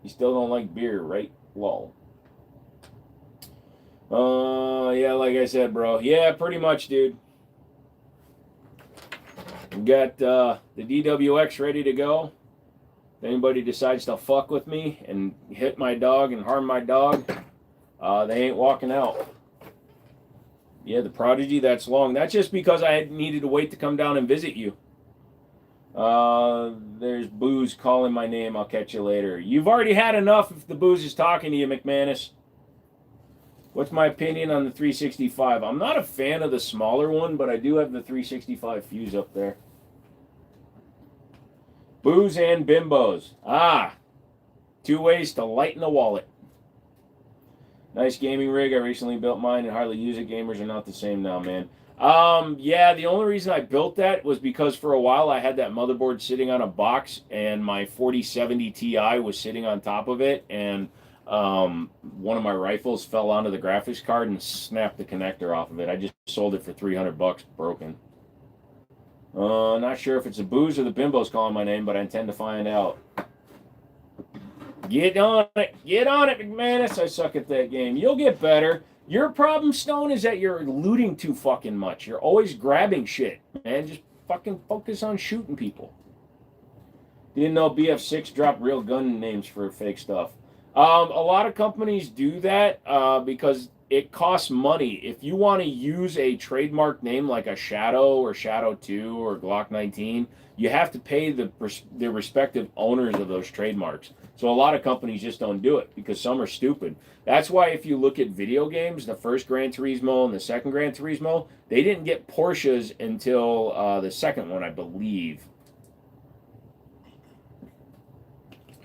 Speaker 1: You still don't like beer, right? Lol. Yeah, like I said, bro. Yeah, pretty much, dude. We've got the DWX ready to go. If anybody decides to fuck with me and hit my dog and harm my dog, they ain't walking out. Yeah, the Prodigy, that's long. That's just because I needed to wait to come down and visit you. There's Booze calling my name. I'll catch you later. You've already had enough if the Booze is talking to you, McManus. What's my opinion on the 365? I'm not a fan of the smaller one, but I do have the 365 fuse up there. Booze and bimbos. Ah, 2 ways to lighten the wallet. Nice gaming rig. I recently built mine and hardly use it. Gamers are not the same now, man. Yeah, the only reason I built that was because for a while I had that motherboard sitting on a box and my 4070 Ti was sitting on top of it, and one of my rifles fell onto the graphics card and snapped the connector off of it. I just sold it for $300 broken. Not sure if it's the Booze or the Bimbos calling my name, but I intend to find out. Get on it, McManus. I suck at that game. You'll get better. Your problem, Stone, is that you're looting too fucking much. You're always grabbing shit, man. Just fucking focus on shooting people. Didn't know BF6 dropped real gun names for fake stuff. A lot of companies do that because it costs money. If you want to use a trademark name like a Shadow or Shadow 2 or Glock 19, you have to pay the respective owners of those trademarks. So a lot of companies just don't do it because some are stupid. That's why if you look at video games, the first Gran Turismo and the second Gran Turismo, they didn't get Porsches until the second one, I believe.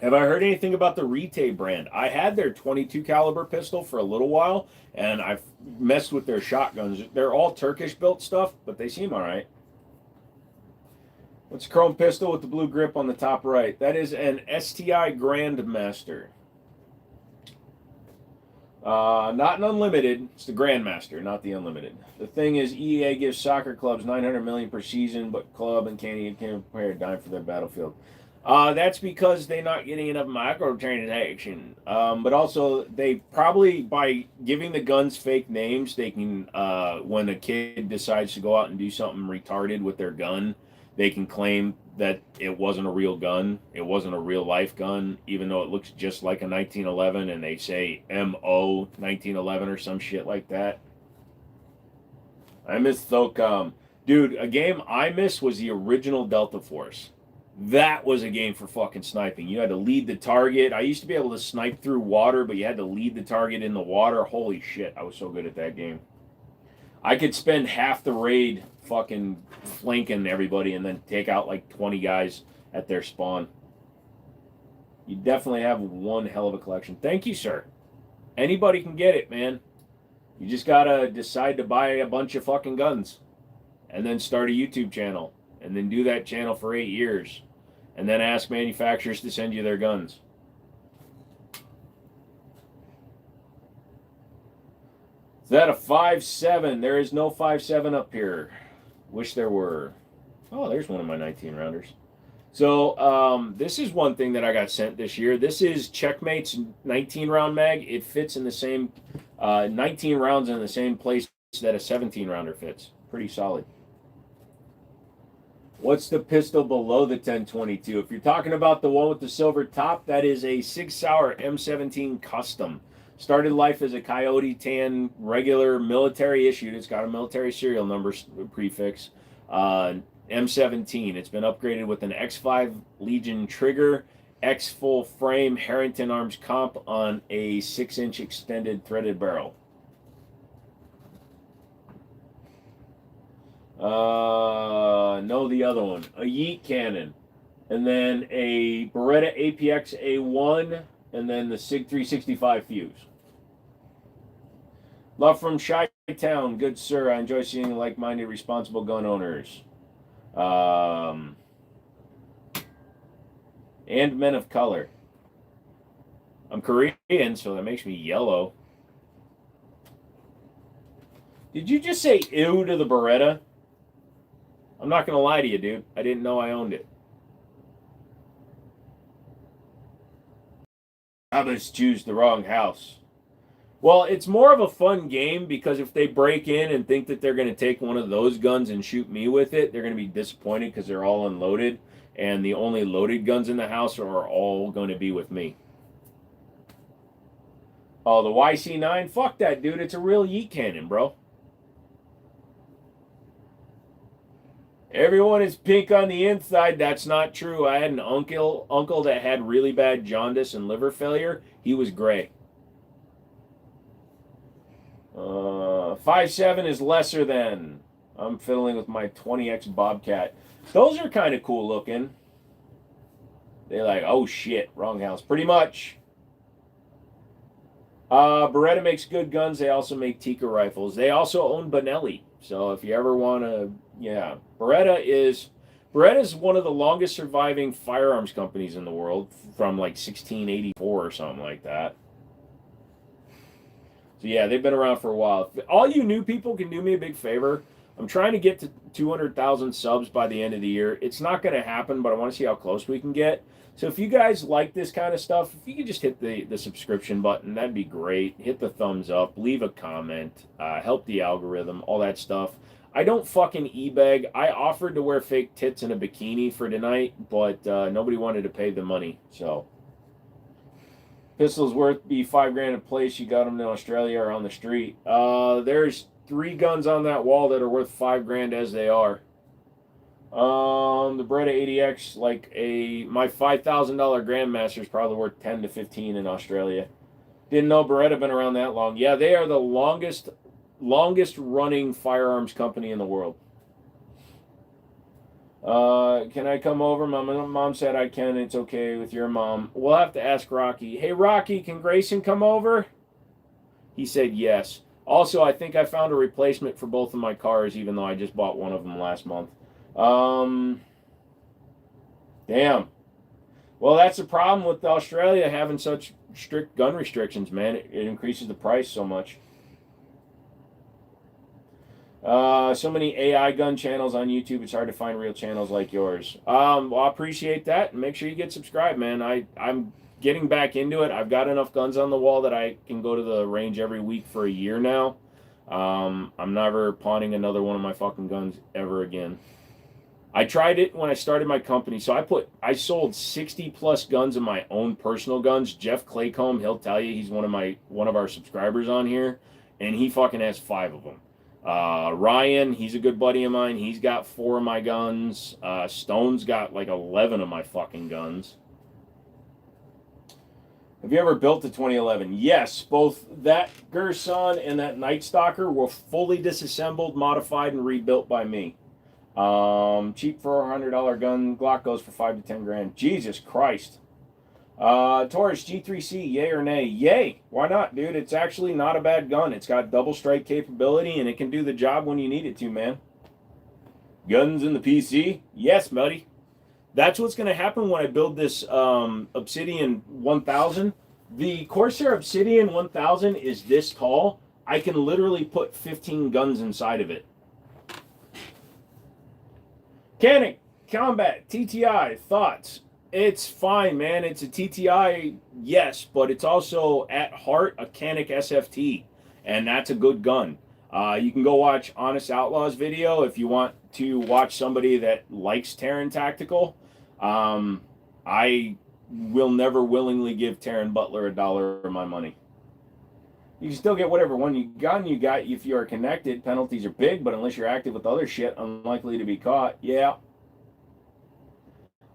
Speaker 1: Have I heard anything about the Rite brand? I had their 22 caliber pistol for a little while, and I've messed with their shotguns. They're all Turkish built stuff, but they seem all right. What's a chrome pistol with the blue grip on the top right? That is an STI Grandmaster. Not an unlimited. It's the Grandmaster, not the unlimited. The thing is, EA gives soccer clubs $900 million per season, but club and can't pay a dime for their Battlefield. That's because they're not getting enough microtransaction. But also, they probably, by giving the guns fake names, they can, when a kid decides to go out and do something retarded with their gun, they can claim that it wasn't a real gun. It wasn't a real life gun, even though it looks just like a 1911, and they say MO 1911 or some shit like that. I miss Thocom. Dude, a game I miss was the original Delta Force. That was a game for fucking sniping. You had to lead the target. I used to be able to snipe through water, but you had to lead the target in the water. Holy shit, I was so good at that game. I could spend half the raid fucking flanking everybody and then take out like 20 guys at their spawn. You definitely have one hell of a collection. Thank you, sir. Anybody can get it, man. You just gotta decide to buy a bunch of fucking guns and then start a YouTube channel and then do that channel for 8 years and then ask manufacturers to send you their guns. Is that a 5.7? There is no 5.7 up here. Wish there were. Oh, there's one of my 19 rounders. So this is one thing that I got sent this year. This is Checkmate's 19 round mag. It fits in the same 19 rounds in the same place that a 17 rounder fits. Pretty solid. What's the pistol below the 1022? If you're talking about the one with the silver top, that is a Sig Sauer M17 Custom. Started life as a Coyote Tan regular military issued. It's got a military serial number prefix. M17. It's been upgraded with an X5 Legion trigger, X full frame Harrington Arms comp on a 6-inch extended threaded barrel. No, the other one. A Yeet cannon. And then a Beretta APX A1. And then the SIG 365 fuse. Love from Chi-Town. Good sir. I enjoy seeing like-minded, responsible gun owners. And men of color. I'm Korean, so that makes me yellow. Did you just say ew to the Beretta? I'm not going to lie to you, dude. I didn't know I owned it. I just choose the wrong house. Well, it's more of a fun game because if they break in and think that they're going to take one of those guns and shoot me with it, they're going to be disappointed because they're all unloaded. And the only loaded guns in the house are all going to be with me. Oh, the YC9? Fuck that, dude. It's a real yeet cannon, bro. Everyone is pink on the inside. That's not true. I had an uncle that had really bad jaundice and liver failure. He was gray. 5.7 is lesser than. I'm fiddling with my 20X Bobcat. Those are kind of cool looking. They're like, oh shit, wrong house. Pretty much. Beretta makes good guns. They also make Tikka rifles. They also own Benelli. So if you ever want to, yeah. Beretta is one of the longest surviving firearms companies in the world from like 1684 or something like that. So yeah, they've been around for a while. All you new people can do me a big favor. I'm trying to get to 200,000 subs by the end of the year. It's not going to happen, but I want to see how close we can get. So if you guys like this kind of stuff, if you could just hit the subscription button, that'd be great. Hit the thumbs up, leave a comment, help the algorithm, all that stuff. I don't fucking e-beg. I offered to wear fake tits in a bikini for tonight, but nobody wanted to pay the money, so. Pistols worth be $5,000 a place. You got them in Australia or on the street. There's 3 guns on that wall that are worth $5,000 as they are. The Beretta 80X, my $5,000 Grandmaster is probably worth 10 to 15 in Australia. Didn't know Beretta been around that long. Yeah, they are the longest running firearms company in the world. Can I come over? My mom said I can. It's okay with your mom. We'll have to ask Rocky. Hey, Rocky, can Grayson come over? He said yes. Also, I think I found a replacement for both of my cars, even though I just bought one of them last month. Damn. Well, that's the problem with Australia having such strict gun restrictions, man. It increases the price so much. So many AI gun channels on YouTube. It's hard to find real channels like yours. Well, I appreciate that. Make sure you get subscribed, man. I'm getting back into it. I've got enough guns on the wall that I can go to the range every week for a year now. I'm never pawning another one of my fucking guns ever again. I tried it when I started my company. So I sold 60 plus guns of my own personal guns. Jeff Claycomb, he'll tell you, he's one of our subscribers on here, and he fucking has 5 of them. Ryan, he's a good buddy of mine. He's got 4 of my guns. Stone's got like 11 of my fucking guns. Have you ever built a 2011? Yes, both that Gerson and that Night Stalker were fully disassembled, modified, and rebuilt by me. Cheap $400 gun. Glock goes for $5 to $10,000. Jesus Christ. Taurus G3C, yay or nay? Yay. Why not, dude? It's actually not a bad gun. It's got double strike capability, and it can do the job when you need it to, man. Guns in the PC? Yes, buddy. That's what's going to happen when I build this Obsidian 1000. The Corsair Obsidian 1000 is this tall. I can literally put 15 guns inside of it. Canning, Combat TTI thoughts. It's fine, man. It's a TTI, yes, but it's also at heart a Canic SFT, and that's a good gun. You can go watch Honest Outlaws video if you want to watch somebody that likes Terran Tactical. I will never willingly give Terran Butler $1 of my money. You can still get whatever one you got if you are connected. Penalties are big, but unless you're active with other shit, unlikely to be caught. Yeah.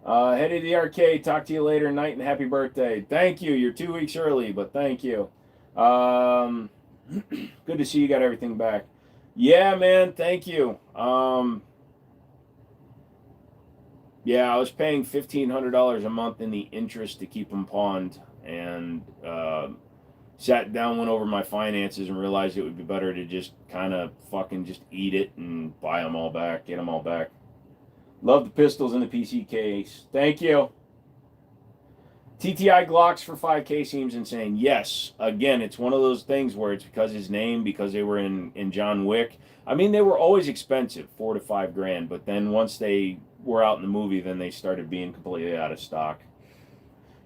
Speaker 1: Head to the arcade. Talk to you later night and happy birthday. Thank you. You're 2 weeks early, but thank you. Good to see you got everything back. Yeah, man. Thank you. Yeah, I was paying $1,500 a month in the interest to keep them pawned, and sat down, went over my finances, and realized it would be better to just kind of fucking just eat it and buy them all back, get them all back. Love the pistols in the PC case. Thank you. TTI Glocks for 5K seems insane. Yes. Again, it's one of those things where it's because his name, because they were in John Wick. I mean, they were always expensive, $4 to $5 grand. But then once they were out in the movie, then they started being completely out of stock.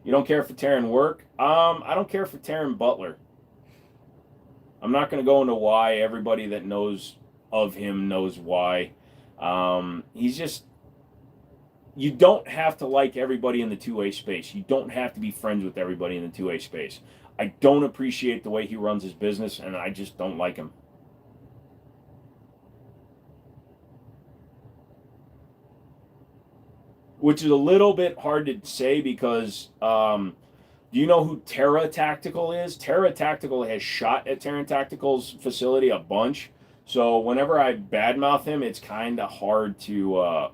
Speaker 1: You don't care for Terran work? I don't care for Terran Butler. I'm not going to go into why. Everybody that knows of him knows why. He's just... You don't have to like everybody in the 2A space. You don't have to be friends with everybody in the 2A space. I don't appreciate the way he runs his business, and I just don't like him. Which is a little bit hard to say because do you know who Terra Tactical is? Terra Tactical has shot at Terran Tactical's facility a bunch. So whenever I badmouth him, it's kind of hard to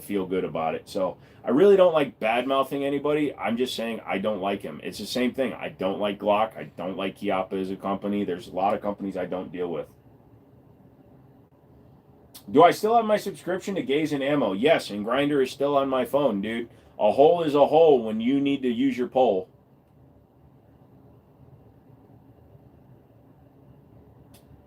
Speaker 1: feel good about it. So I really don't like bad-mouthing anybody. I'm just saying I don't like him. It's the same thing. I don't like Glock. I don't like Chiappa as a company. There's a lot of companies I don't deal with. Do I still have my subscription to Gaze and Ammo? Yes, and Grindr is still on my phone, dude. A hole is a hole when you need to use your pole.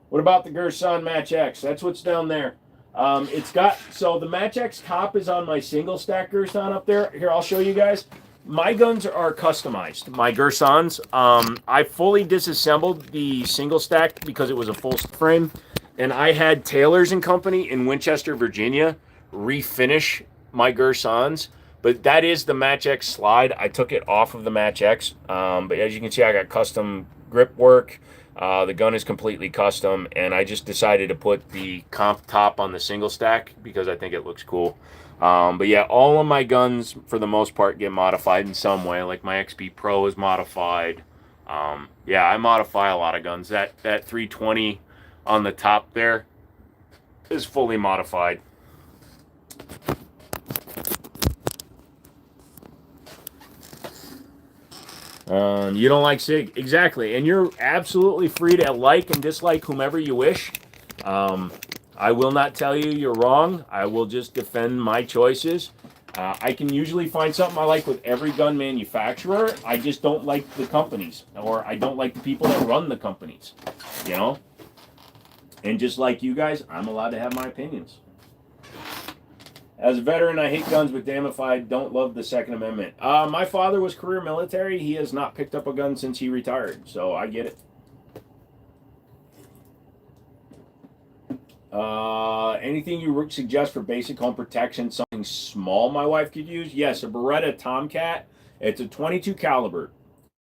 Speaker 1: What about the Gerson Match X? That's what's down there. It's got, so the Match X top is on my single stack Gerson up there. Here, I'll show you guys. My guns are customized. My Gersons. I fully disassembled the single stack because it was a full frame. And I had Taylor's and Company in Winchester, Virginia, refinish my Gersons. But that is the Match X slide. I took it off of the Match X. But as you can see, I got custom grip work. The gun is completely custom, and I just decided to put the comp top on the single stack because I think it looks cool. But yeah, all of my guns, for the most part, get modified in some way. Like my XP Pro is modified. Yeah, I modify a lot of guns. That 320 on the top there is fully modified. You don't like SIG. Exactly. And you're absolutely free to like and dislike whomever you wish. I will not tell you you're wrong. I will just defend my choices. I can usually find something I like with every gun manufacturer. I just don't like the companies, or I don't like the people that run the companies, you know? And just like you guys, I'm allowed to have my opinions. As a veteran, I hate guns, but damn if I don't love the Second Amendment. My father was career military. He has not picked up a gun since he retired, so I get it. Anything you suggest for basic home protection, something small my wife could use? Yes, a Beretta Tomcat. It's a 22 caliber.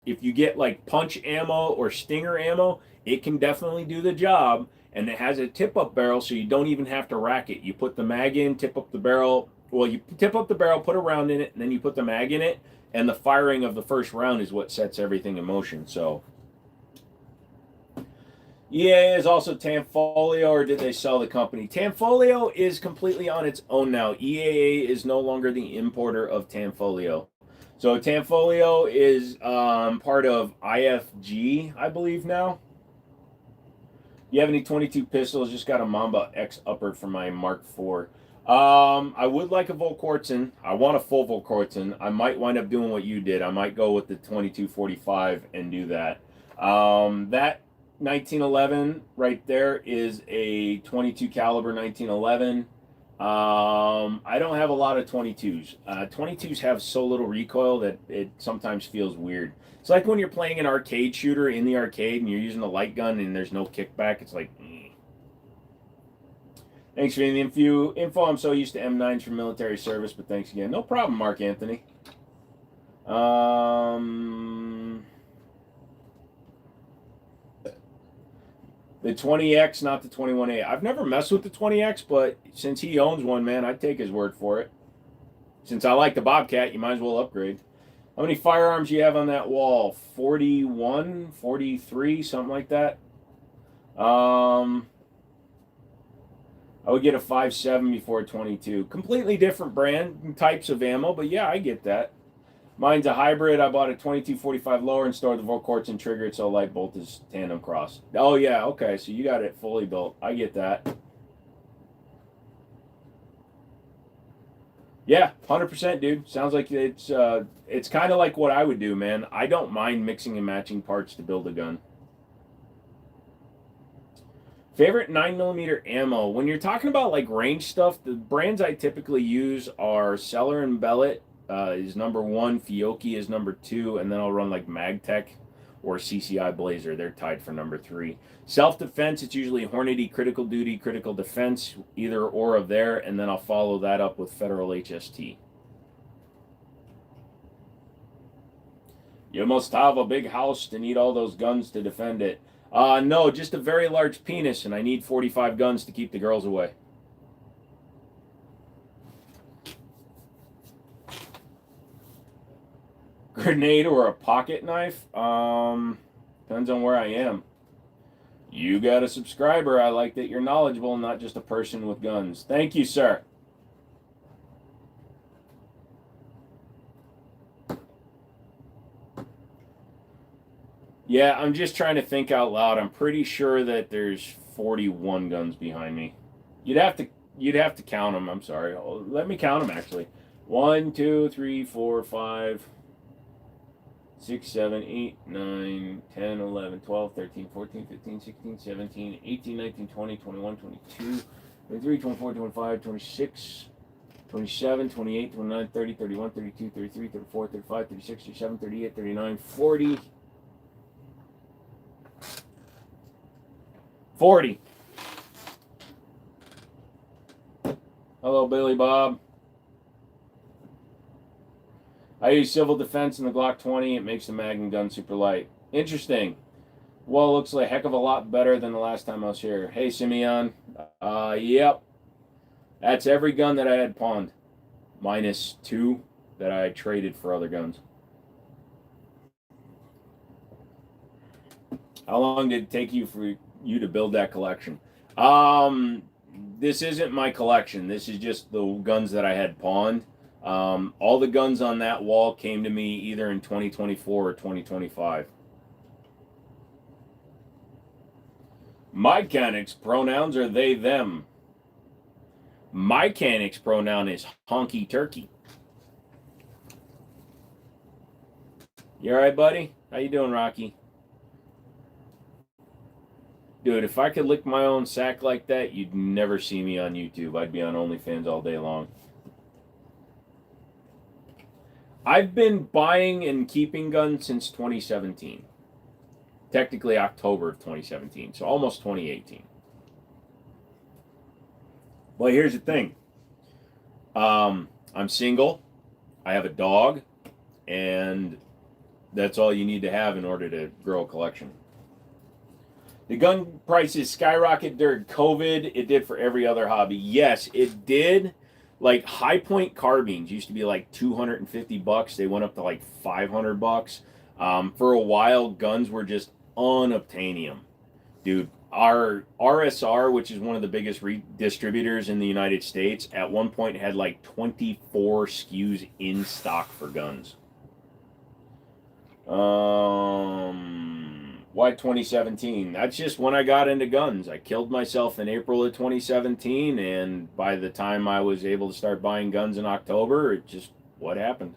Speaker 1: If you get like punch ammo or stinger ammo, it can definitely do the job. And it has a tip-up barrel, so you don't even have to rack it. You put the mag in, tip up the barrel. Well, you tip up the barrel, put a round in it, and then you put the mag in it. And the firing of the first round is what sets everything in motion. So, EAA is also Tanfolio, or did they sell the company? Tanfolio is completely on its own now. EAA is no longer the importer of Tanfolio. So Tanfolio is part of IFG, I believe now. You have any 22 pistols? Just got a Mamba X upper for my Mark IV. I would like a Volquartsen. I want a full Volquartsen. I might wind up doing what you did. I might go with the 2245 and do that. That 1911 right there is a 22 caliber 1911. I don't have a lot of 22s. 22s have so little recoil that it sometimes feels weird. It's like when you're playing an arcade shooter in the arcade and you're using a light gun and there's no kickback. It's like, Thanks for the info. I'm so used to M9s for military service, but thanks again. No problem, Mark Anthony. The 20X, not the 21A. I've never messed with the 20X, but since he owns one, man, I'd take his word for it. Since I like the Bobcat, you might as well upgrade. How many firearms you have on that wall? 41, 43, something like that. I would get a 5.7 before a 22. Completely different brand and types of ammo, but yeah, I get that. Mine's a hybrid. I bought a 2245 lower and stored the Volquartz and trigger it so light bolt is tandem cross. Oh yeah, okay, so you got it fully built. I get that. Yeah, 100%, dude. Sounds like it's kind of like what I would do, man. I don't mind mixing and matching parts to build a gun. Favorite 9mm ammo. When you're talking about like range stuff, the brands I typically use are Cellar and Bellet is number 1, Fiocchi is number 2, and then I'll run like Magtech or CCI Blazer. They're tied for number 3. Self-defense, it's usually Hornady, Critical Duty, Critical Defense, either or of there, and then I'll follow that up with Federal HST. You must have a big house to need all those guns to defend it. No, just a very large penis, and I need 45 guns to keep the girls away. Grenade or a pocket knife? Depends on where I am. You got a subscriber. I like that you're knowledgeable, not just a person with guns. Thank you, sir. Yeah, I'm just trying to think out loud. I'm pretty sure that there's 41 guns behind me. You'd have to count them. I'm sorry. Let me count them actually. 1, 2, 3, 4, 5, 6, 7, 8, 9, 10, 11, 12, 13, 14, 15, 16, 17, 18, 19, 20, 21, 22, 23, 24, 25, 26, 27, 28, 29, 30, 31, 32, 33, 34, 35, 36, 37, 38, 39, 40. 40. Hello, Billy Bob. I use civil defense in the Glock 20. It makes the mag and gun super light. Interesting. Well, it looks like a heck of a lot better than the last time I was here. Hey, Simeon. Yep. That's every gun that I had pawned. Minus 2 that I traded for other guns. How long did it take you to build that collection? This isn't my collection. This is just the guns that I had pawned. All the guns on that wall came to me either in 2024 or 2025. Mechanics pronouns are they, them. Mechanics pronoun is honky turkey. You all right, buddy? How you doing, Rocky? Dude, if I could lick my own sack like that, you'd never see me on YouTube. I'd be on OnlyFans all day long. I've been buying and keeping guns since 2017. Technically October of 2017, so almost 2018. Well, here's the thing. I'm single. I have a dog, and that's all you need to have in order to grow a collection. The gun prices skyrocketed during COVID. It did for every other hobby. Yes, it did. Like high point carbines used to be like $250. They went up to like $500. For a while, guns were just unobtainium. Dude, our RSR, which is one of the biggest distributors in the United States, at one point had like 24 SKUs in stock for guns. Why 2017? That's just when I got into guns. I killed myself in April of 2017, and by the time I was able to start buying guns in October, it just what happened.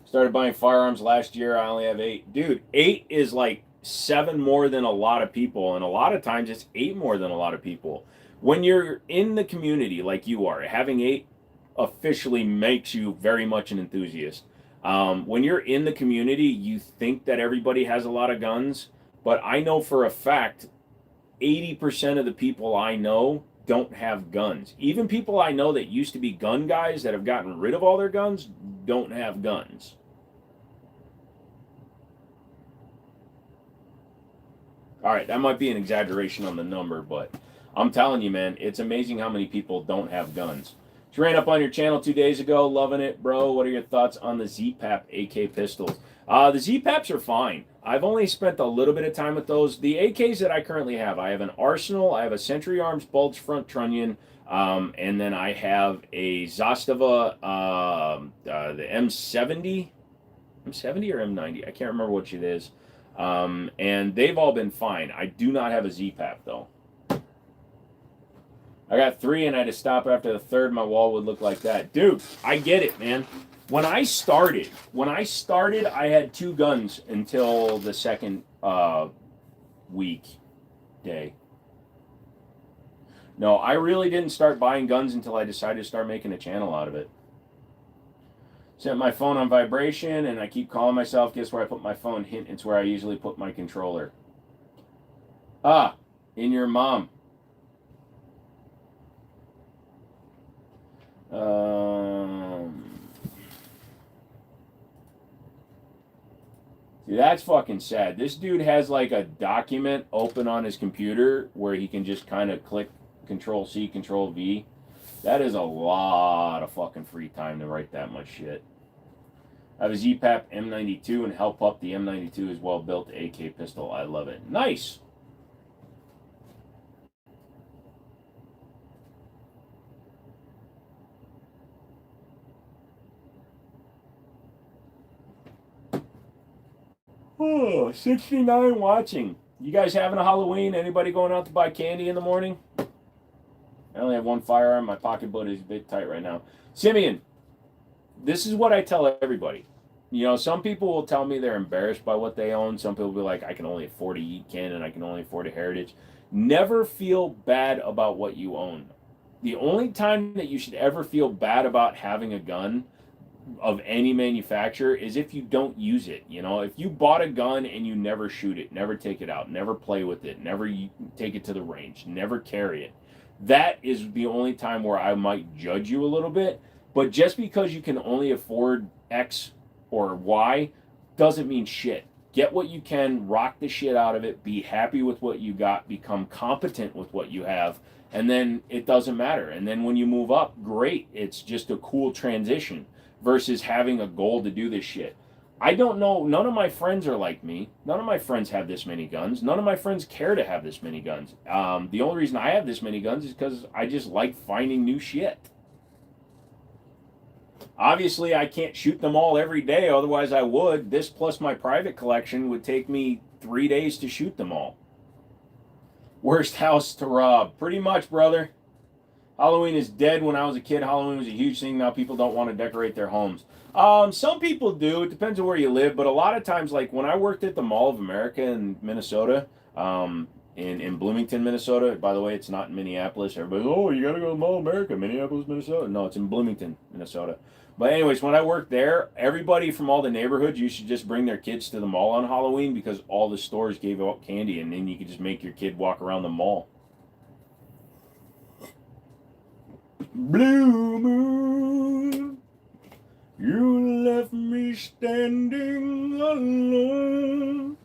Speaker 1: Started buying firearms last year. I only have 8. Dude, 8 is like 7 more than a lot of people, and a lot of times it's 8 more than a lot of people. When you're in the community like you are, having 8 officially makes you very much an enthusiast. When you're in the community, you think that everybody has a lot of guns, but I know for a fact 80% of the people I know don't have guns. Even people I know that used to be gun guys that have gotten rid of all their guns don't have guns. All right, that might be an exaggeration on the number, but I'm telling you, man, it's amazing how many people don't have guns. Just ran up on your channel 2 days ago, loving it, bro. What are your thoughts on the Z-Pap AK pistols? The Z-Paps are fine. I've only spent a little bit of time with those. The AKs that I currently have, I have an Arsenal, I have a Century Arms bulge front trunnion, and then I have a Zastava, the M70, M70 or M90, I can't remember which it is. And they've all been fine. I do not have a Z-Pap though. I got 3 and I had to stop after the 3rd. My wall would look like that. Dude, I get it, man. When I started, I had 2 guns until the 2nd day. No, I really didn't start buying guns until I decided to start making a channel out of it. Set my phone on vibration and I keep calling myself. Guess where I put my phone? Hint, it's where I usually put my controller. Ah, in your mom. See, that's fucking sad. This dude has like a document open on his computer where he can just kind of click Control C, Control V. That is a lot of fucking free time to write that much shit. I have a Z-Pap M92 and Help Up. The M92 is well built AK pistol. I love it. Nice. Oh, 69 watching. You guys having a Halloween? Anybody going out to buy candy in the morning? I only have 1 firearm. My pocketbook is a bit tight right now. Simeon, this is what I tell everybody. You know, some people will tell me they're embarrassed by what they own. Some people will be like, I can only afford a Yeet Cannon. I can only afford a Heritage. Never feel bad about what you own. The only time that you should ever feel bad about having a gun of any manufacturer is if you don't use it. You know, if you bought a gun and you never shoot it, never take it out, never play with it, never take it to the range, never carry it, that is the only time where I might judge you a little bit. But just because you can only afford X or Y doesn't mean shit. Get what you can, rock the shit out of it, be happy with what you got, become competent with what you have, and then it doesn't matter. And then when you move up, great. It's just a cool transition versus having a goal to do this shit. I don't know. None of my friends are like me. None of my friends have this many guns. None of my friends care to have this many guns. The only reason I have this many guns is because I just like finding new shit. Obviously, I can't shoot them all every day, otherwise I would. This plus my private collection would take me 3 days to shoot them all. Worst house to rob. Pretty much, brother. Halloween is dead. When I was a kid, Halloween was a huge thing. Now people don't want to decorate their homes. Some people do. It depends on where you live. But a lot of times, like when I worked at the Mall of America in Minnesota, in Bloomington, Minnesota. By the way, it's not in Minneapolis. Everybody's, oh, you got to go to the Mall of America, Minneapolis, Minnesota. No, it's in Bloomington, Minnesota. But anyways, when I worked there, everybody from all the neighborhoods used to just bring their kids to the mall on Halloween because all the stores gave out candy, and then you could just make your kid walk around the mall. Blue moon, you left me standing alone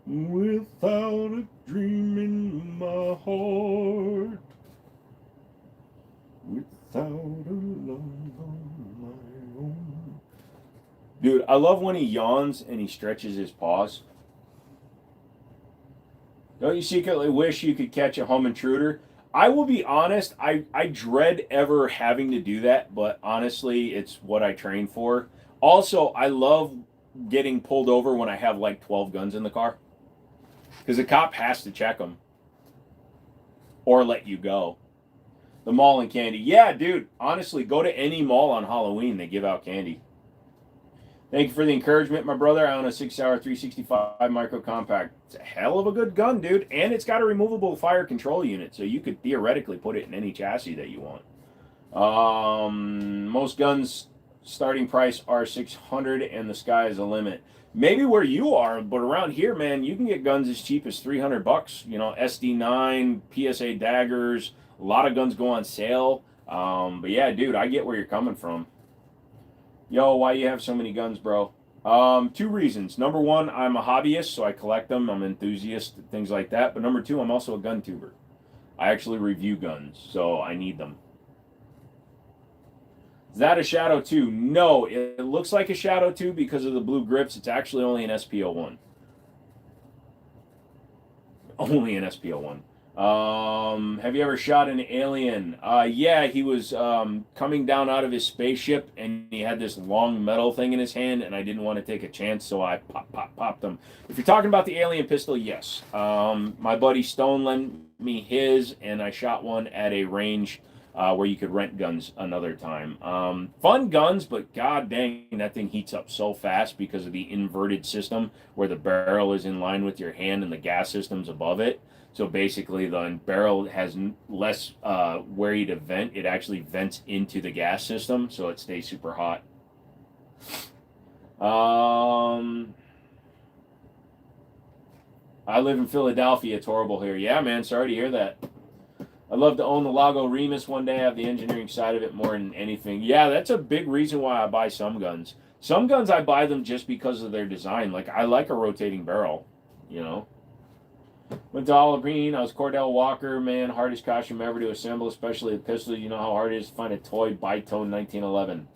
Speaker 1: without a dream in my heart, without a love on my own. Dude, I love when he yawns and he stretches his paws. Don't you secretly wish you could catch a home intruder? I will be honest, I dread ever having to do that, but honestly, it's what I train for. Also, I love getting pulled over when I have like 12 guns in the car. Because the cop has to check them. Or let you go. The mall and candy. Yeah, dude, honestly, go to any mall on Halloween, they give out candy. Thank you for the encouragement, my brother. I own a 6-hour 365 micro compact. It's a hell of a good gun, dude. And it's got a removable fire control unit, so you could theoretically put it in any chassis that you want. Most guns starting price are 600 and the sky is the limit. Maybe where you are, but around here, man, you can get guns as cheap as $300. You know, SD9, PSA daggers. A lot of guns go on sale. But yeah, dude, I get where you're coming from. Yo, why you have so many guns, bro? Two reasons. Number one, I'm a hobbyist, so I collect them. I'm an enthusiast, things like that. But number two, I'm also a gun tuber. I actually review guns, so I need them. Is that a Shadow 2? No, it looks like a Shadow 2 because of the blue grips. It's actually only an SP01. Only an SP01. Have you ever shot an alien? Yeah, he was coming down out of his spaceship and he had this long metal thing in his hand and I didn't want to take a chance, so I popped him. If you're talking about the alien pistol, yes. My buddy Stone lent me his and I shot one at a range where you could rent guns another time. Fun guns, but god dang, that thing heats up so fast because of the inverted system where the barrel is in line with your hand and the gas system's above it. So basically, the barrel has less where you to vent. It actually vents into the gas system, so it stays super hot. I live in Philadelphia. It's horrible here. Yeah, man. Sorry to hear that. I'd love to own the Lago Remus one day. I have the engineering side of it more than anything. Yeah, that's a big reason why I buy some guns. Some guns, I buy them just because of their design. Like, I like a rotating barrel, you know. Went to Olive Green. I was Cordell Walker, man. Hardest costume ever to assemble, especially a pistol. You know how hard it is to find a toy Bitone 1911.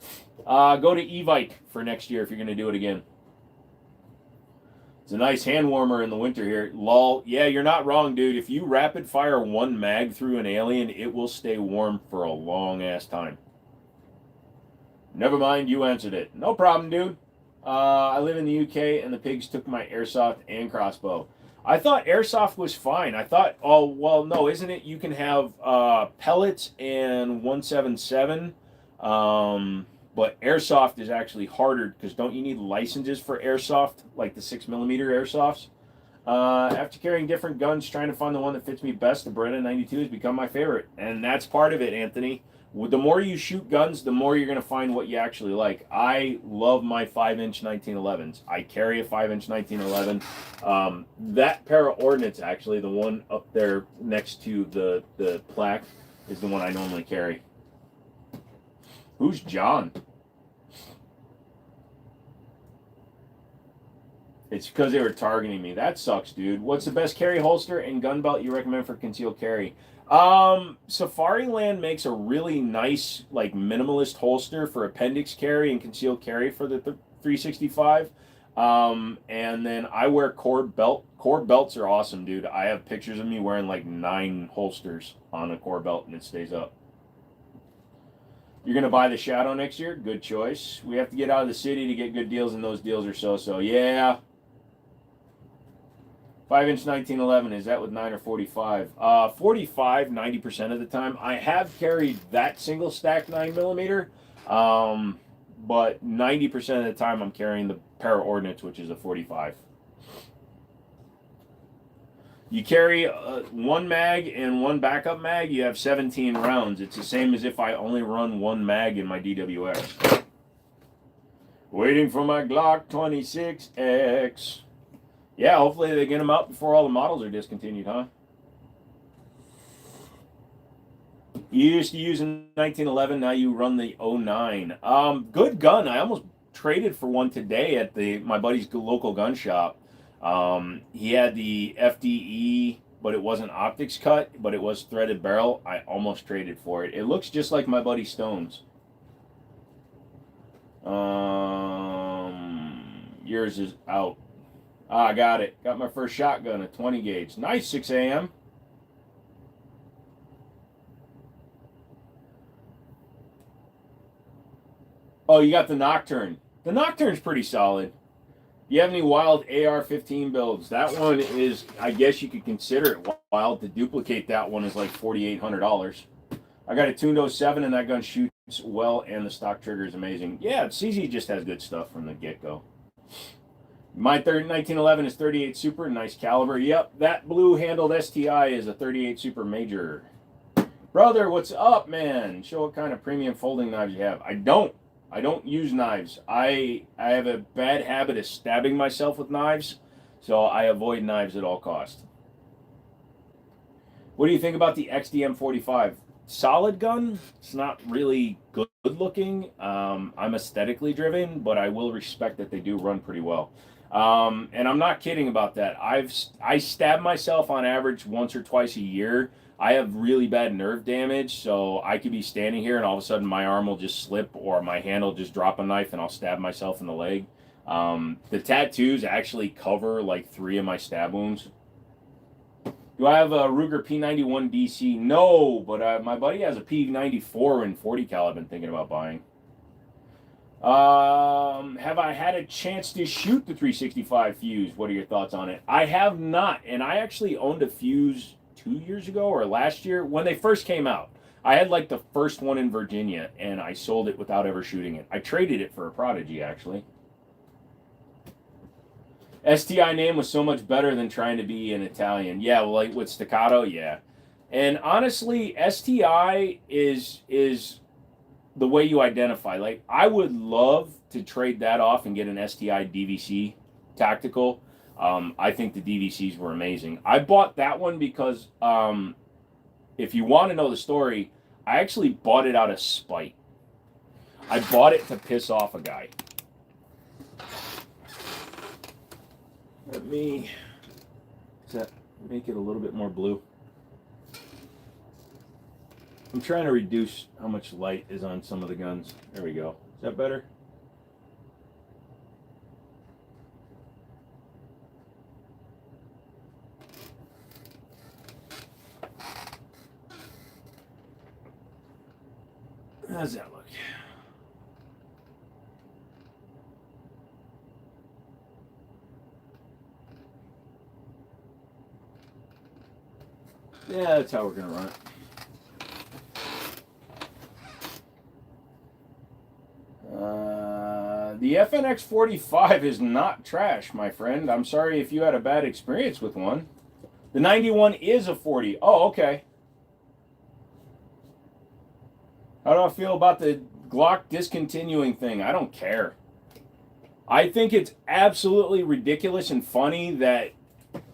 Speaker 1: Go to Evike for next year if you're going to do it again. It's a nice hand warmer in the winter here. Lol. Yeah, you're not wrong, dude. If you rapid fire one mag through an alien, it will stay warm for a long ass time. Never mind, you answered it. No problem, dude. I live in the UK and the pigs took my airsoft and crossbow. I thought airsoft was fine. I thought, oh, well, no, isn't it? You can have pellets and 177. But airsoft is actually harder because don't you need licenses for airsoft, like the 6mm airsofts? After carrying different guns, trying to find the one that fits me best, the Beretta 92 has become my favorite. And that's part of it, Anthony. The more you shoot guns, the more you're going to find what you actually like. I love my 5-inch 1911s. I carry a 5-inch 1911. That pair of ordnance, actually, the one up there next to the plaque, is the one I normally carry. Who's John? It's because they were targeting me. That sucks, dude. What's the best carry holster and gun belt you recommend for concealed carry? Safariland makes a really nice, like, minimalist holster for appendix carry and concealed carry for the 365. And then I wear cord belt. Cord belts are awesome, dude. I have pictures of me wearing like 9 holsters on a cord belt and it stays up. You're going to buy the Shadow next year? Good choice. We have to get out of the city to get good deals, and those deals are so-so. Yeah. 5-inch 1911, is that with 9 or 45? 45, 90% of the time. I have carried that single stack 9mm, but 90% of the time I'm carrying the pair of ordnance, which is a 45. You carry one mag and one backup mag, you have 17 rounds. It's the same as if I only run one mag in my DWS. Waiting for my Glock 26X. Yeah, hopefully they get them out before all the models are discontinued, huh? You used to use a 1911, now you run the 09. Good gun. I almost traded for one today at my buddy's local gun shop. He had the FDE, but it wasn't optics cut, but it was threaded barrel. I almost traded for it. It looks just like my buddy Stone's. Yours is out. I got it. Got my first shotgun, a 20 gauge. Nice, 6 a.m. Oh, you got the Nocturne. The Nocturne's pretty solid. You have any wild AR-15 builds? That one is, I guess you could consider it wild. To duplicate that one is like $4,800. I got a tuned 07 and that gun shoots well, and the stock trigger is amazing. Yeah, CZ just has good stuff from the get-go. My 1911 is 38 Super, nice caliber. Yep, that blue-handled STI is a 38 Super Major. Brother, what's up, man? Show what kind of premium folding knives you have. I don't use knives. I have a bad habit of stabbing myself with knives, so I avoid knives at all costs. What do you think about the XDM45? Solid gun. It's not really good looking. I'm aesthetically driven, but I will respect that they do run pretty well. And I'm not kidding about that. I stab myself on average once or twice a year. I have really bad nerve damage, so I could be standing here and all of a sudden my arm will just slip or my hand will just drop a knife and I'll stab myself in the leg. The tattoos actually cover like 3 of my stab wounds. Do I have a Ruger P91 DC? No, but my buddy has a P94 in 40 cal I've been thinking about buying. Have I had a chance to shoot the 365 fuse? What are your thoughts on it? I have not, and I actually owned a fuse 2 years ago or last year when they first came out. I had like the first one in Virginia, and I sold it without ever shooting it. I traded it for a Prodigy, actually. STI name was so much better than trying to be an Italian. Yeah, well, like with staccato, yeah. And honestly, STI is the way you identify. Like, I would love to trade that off and get an STI DVC tactical. I think the DVCs were amazing. I bought that one because, if you want to know the story, I actually bought it out of spite. I bought it to piss off a guy. Let me make it a little bit more blue. I'm trying to reduce how much light is on some of the guns. There we go. Is that better? How's that look? Yeah, that's how we're going to run it. The FNX 45 is not trash, my friend. I'm sorry if you had a bad experience with one. The 91 is a 40. Oh, okay. How do I feel about the Glock discontinuing thing? I don't care. I think it's absolutely ridiculous and funny that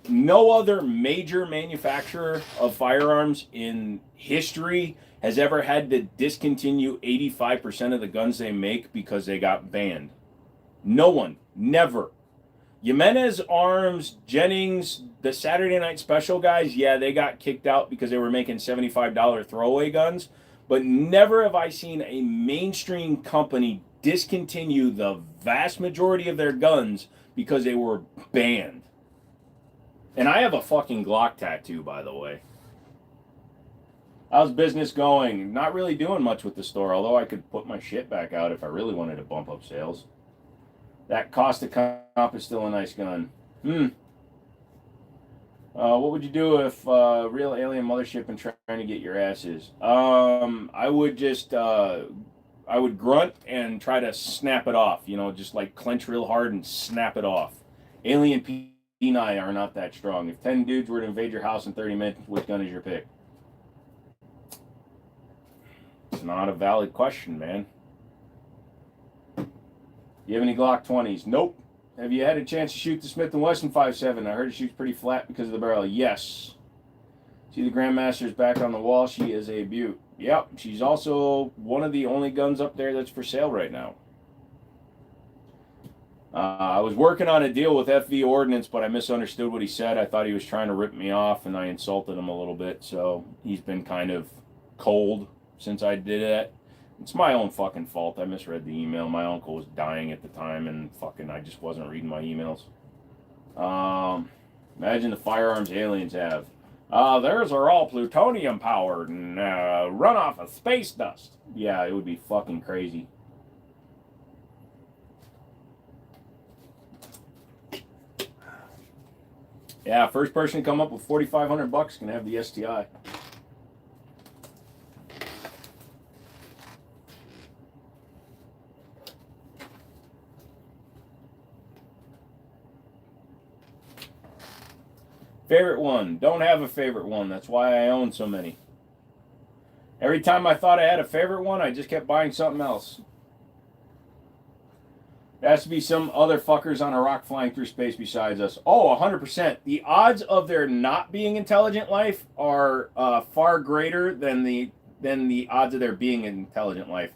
Speaker 1: no other major manufacturer of firearms in history has ever had to discontinue 85% of the guns they make because they got banned. No one. Never. Jimenez Arms, Jennings, the Saturday Night Special guys, yeah, they got kicked out because they were making $75 throwaway guns. But never have I seen a mainstream company discontinue the vast majority of their guns because they were banned. And I have a fucking Glock tattoo, by the way. How's business going? Not really doing much with the store, although I could put my shit back out if I really wanted to bump up sales. That Costa Comp is still a nice gun. What would you do if real alien mothership and trying to get your asses? I would just, I would grunt and try to snap it off. You know, just like clench real hard and snap it off. Alien Peni are not that strong. If 10 dudes were to invade your house in 30 minutes, which gun is your pick? It's not a valid question, man. You have any Glock 20s? Nope. Have you had a chance to shoot the Smith & Wesson 5.7? I heard it shoots pretty flat because of the barrel. Yes. See the Grandmaster's back on the wall. She is a beaut. Yep. She's also one of the only guns up there that's for sale right now. I was working on a deal with FV Ordnance, but I misunderstood what he said. I thought he was trying to rip me off, and I insulted him a little bit. So he's been kind of cold since I did it. It's my own fucking fault. I misread the email. My uncle was dying at the time, and fucking I just wasn't reading my emails. Imagine the firearms aliens have. Theirs are all plutonium powered and run off of space dust. Yeah, it would be fucking crazy. Yeah, first person to come up with $4,500 can have the STI. Favorite one. Don't have a favorite one. That's why I own so many. Every time I thought I had a favorite one, I just kept buying something else. There has to be some other fuckers on a rock flying through space besides us. Oh, 100%. The odds of there not being intelligent life are far greater than the odds of there being intelligent life.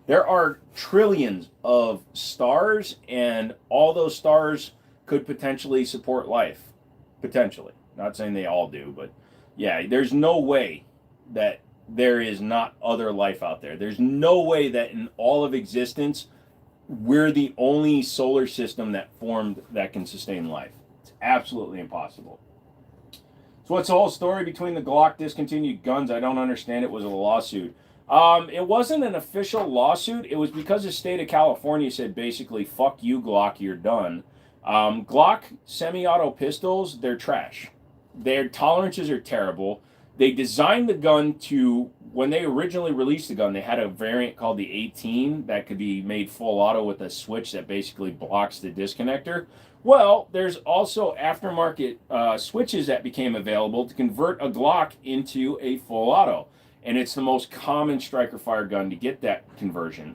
Speaker 1: There are trillions of stars, and all those stars could potentially support life. Potentially. Not saying they all do, but yeah, there's no way that there is not other life out there. There's no way that in all of existence we're the only solar system that formed that can sustain life. It's absolutely impossible. So what's the whole story between the Glock discontinued guns? I don't understand. It was a lawsuit. It wasn't an official lawsuit. It was because the state of California said basically, fuck you, Glock, you're done. Glock semi-auto pistols, they're trash. Their tolerances are terrible. They designed the gun to, when they originally released the gun, they had a variant called the 18 that could be made full auto with a switch that basically blocks the disconnector. Well, there's also aftermarket switches that became available to convert a Glock into a full auto. And it's the most common striker fire gun to get that conversion.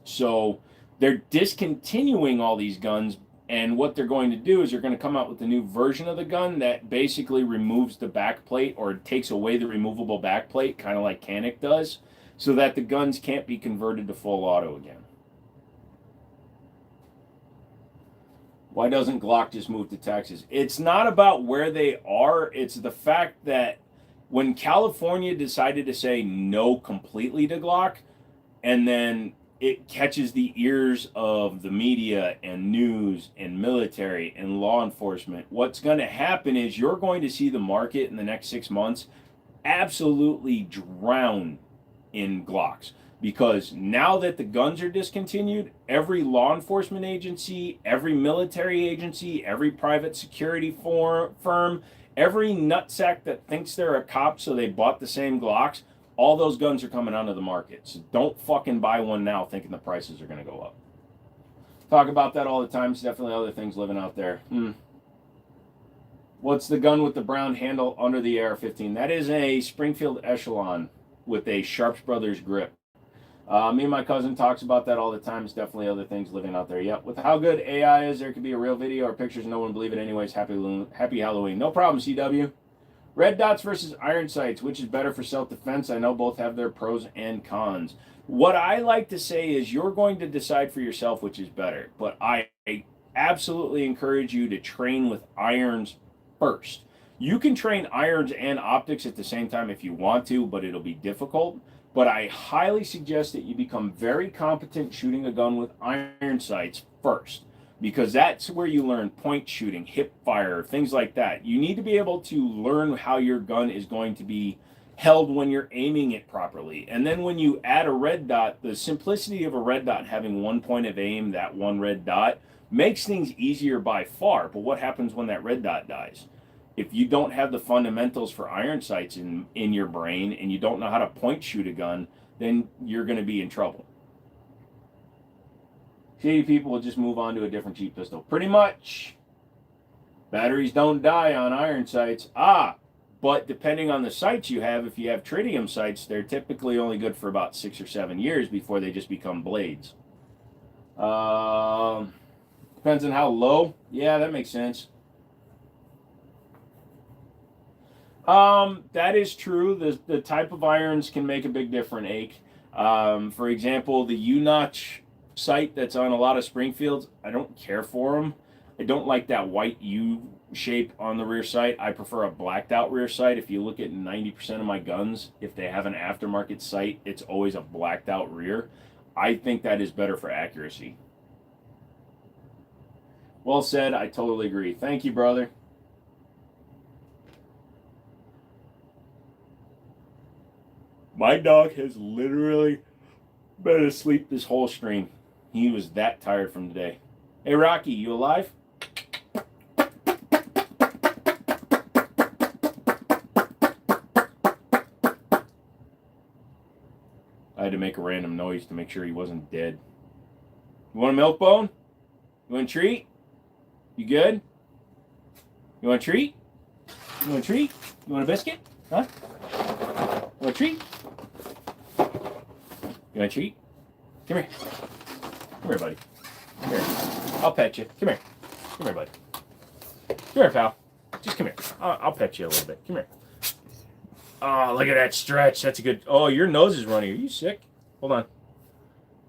Speaker 1: So they're discontinuing all these guns, and what they're going to do is they're going to come out with a new version of the gun that basically removes the back plate or takes away the removable back plate, kind of like Canik does, so that the guns can't be converted to full auto again. Why doesn't Glock just move to Texas? It's not about where they are. It's the fact that when California decided to say no completely to Glock, and then it catches the ears of the media and news and military and law enforcement, what's going to happen is you're going to see the market in the next 6 months absolutely drown in Glocks. Because now that the guns are discontinued, every law enforcement agency, every military agency, every private security firm, every nutsack that thinks they're a cop so they bought the same Glocks, all those guns are coming onto the market. So don't fucking buy one now thinking the prices are going to go up. Talk about that all the time. It's definitely other things living out there. What's the gun with the brown handle under the AR-15? That is a Springfield Echelon with a Sharps Brothers grip. Me and my cousin talks about that all the time. It's definitely other things living out there. Yep. With how good AI is, there could be a real video or pictures. No one believe it anyways. Happy Halloween. No problem, CW. Red dots versus iron sights. Which is better for self-defense? I know both have their pros and cons. What I like to say is you're going to decide for yourself which is better. But I absolutely encourage you to train with irons first. You can train irons and optics at the same time if you want to, but it'll be difficult. But I highly suggest that you become very competent shooting a gun with iron sights first, because that's where you learn point shooting, hip fire, things like that. You need to be able to learn how your gun is going to be held when you're aiming it properly. And then when you add a red dot, the simplicity of a red dot having one point of aim, that one red dot, makes things easier by far. But what happens when that red dot dies? If you don't have the fundamentals for iron sights in your brain and you don't know how to point shoot a gun, then you're going to be in trouble. Shady people will just move on to a different cheap pistol. Pretty much. Batteries don't die on iron sights. But depending on the sights you have, if you have tritium sights, they're typically only good for about 6 or 7 years before they just become blades. Depends on how low. Yeah, that makes sense. That is true. The type of irons can make a big difference, Ake. For example, the U-notch sight that's on a lot of Springfields, I don't care for them. I don't like that white U shape on the rear sight. I prefer a blacked out rear sight. If you look at 90% of my guns, if they have an aftermarket sight, it's always a blacked out rear. I think that is better for accuracy. Well said. I totally agree. Thank you, brother. My dog has literally been asleep this whole stream. He was that tired from today. Hey, Rocky, you alive? I had to make a random noise to make sure he wasn't dead. You want a milk bone? You want a treat? You good? You want a treat? You want a treat? You want a biscuit? Huh? You want a treat? You want a treat? Come here. Come here, buddy. Come here. I'll pet you. Come here. Come here, buddy. Come here, pal. Just come here. I'll pet you a little bit. Come here. Oh, look at that stretch. That's a good... Oh, your nose is running. Are you sick? Hold on.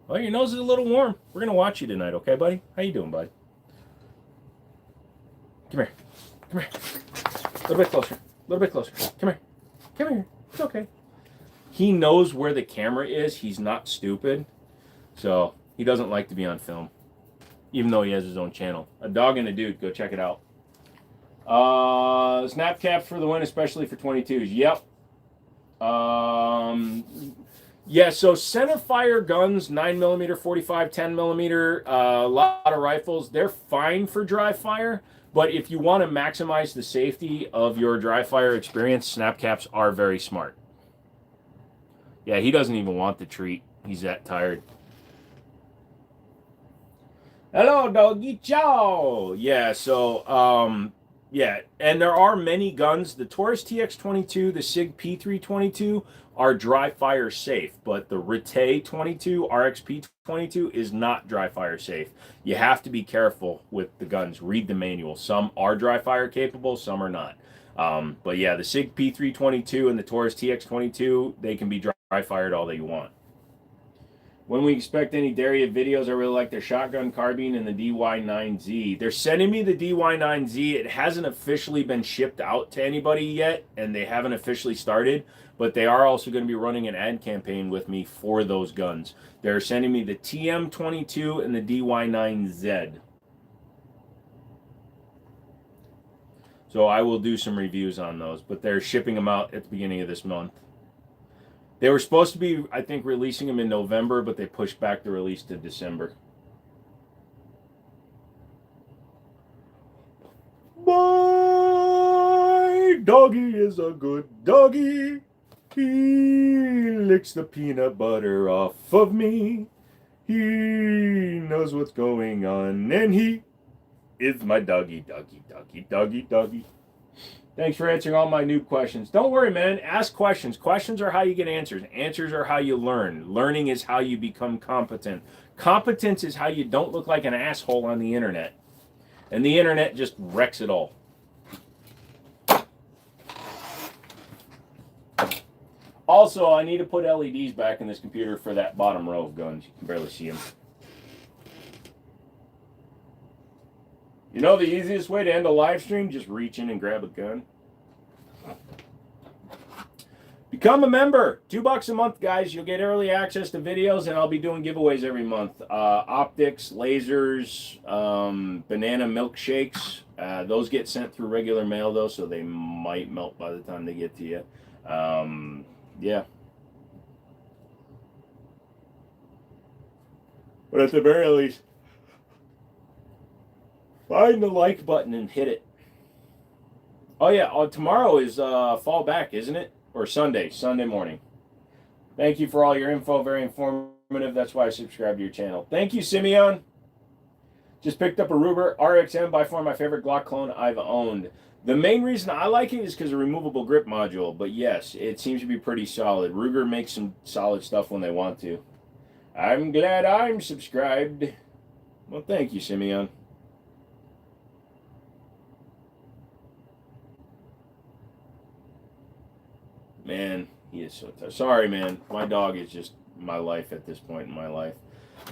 Speaker 1: Well, your nose is a little warm. We're going to watch you tonight, okay, buddy? How you doing, buddy? Come here. Come here. A little bit closer. A little bit closer. Come here. Come here. It's okay. He knows where the camera is. He's not stupid. So, he doesn't like to be on film. Even though he has his own channel. A Dog and a Dude. Go check it out. Snap caps for the win, especially for 22s. Yep. Yeah, so center fire guns, 9mm, 45, 10mm, a lot of rifles, they're fine for dry fire. But if you want to maximize the safety of your dry fire experience, snap caps are very smart. Yeah, he doesn't even want the treat. He's that tired. Hello, doggy chow. Yeah, so, yeah, and there are many guns. The Taurus TX22, the SIG P322 are dry fire safe, but the Rite 22, RXP 22 is not dry fire safe. You have to be careful with the guns. Read the manual. Some are dry fire capable, some are not. But yeah, the SIG P322 and the Taurus TX22, they can be dry fired all that you want. When we expect any Daria videos, I really like their shotgun carbine and the DY9Z. They're sending me the DY9Z. It hasn't officially been shipped out to anybody yet, and they haven't officially started, but they are also going to be running an ad campaign with me for those guns. They're sending me the TM22 and the DY9Z. So I will do some reviews on those, but they're shipping them out at the beginning of this month. They were supposed to be, I think, releasing them in November, but they pushed back the release to December. My doggy is a good doggy. He licks the peanut butter off of me. He knows what's going on, and he is my doggy, doggy, doggy, doggy, doggy. Thanks for answering all my noob questions. Don't worry, man. Ask questions. Questions are how you get answers. Answers are how you learn. Learning is how you become competent. Competence is how you don't look like an asshole on the internet. And the internet just wrecks it all. Also, I need to put LEDs back in this computer for that bottom row of guns. You can barely see them. You know the easiest way to end a live stream? Just reach in and grab a gun. Become a member. $2 a month, guys. You'll get early access to videos, and I'll be doing giveaways every month. Optics, lasers, banana milkshakes. Those get sent through regular mail, though, so they might melt by the time they get to you. Yeah. But at the very least, find the like button and hit it. Oh yeah, tomorrow is fall back, isn't it? Or Sunday morning. Thank you for all your info, very informative. That's why I subscribe to your channel. Thank you, Simeon. Just picked up a Ruger RXM, by far my favorite Glock clone I've owned. The main reason I like it is because of removable grip module, but yes, it seems to be pretty solid. Ruger makes some solid stuff when they want to. I'm glad I'm subscribed. Well, thank you, Simeon. Man, he is so tough. Sorry, man. My dog is just my life at this point in my life.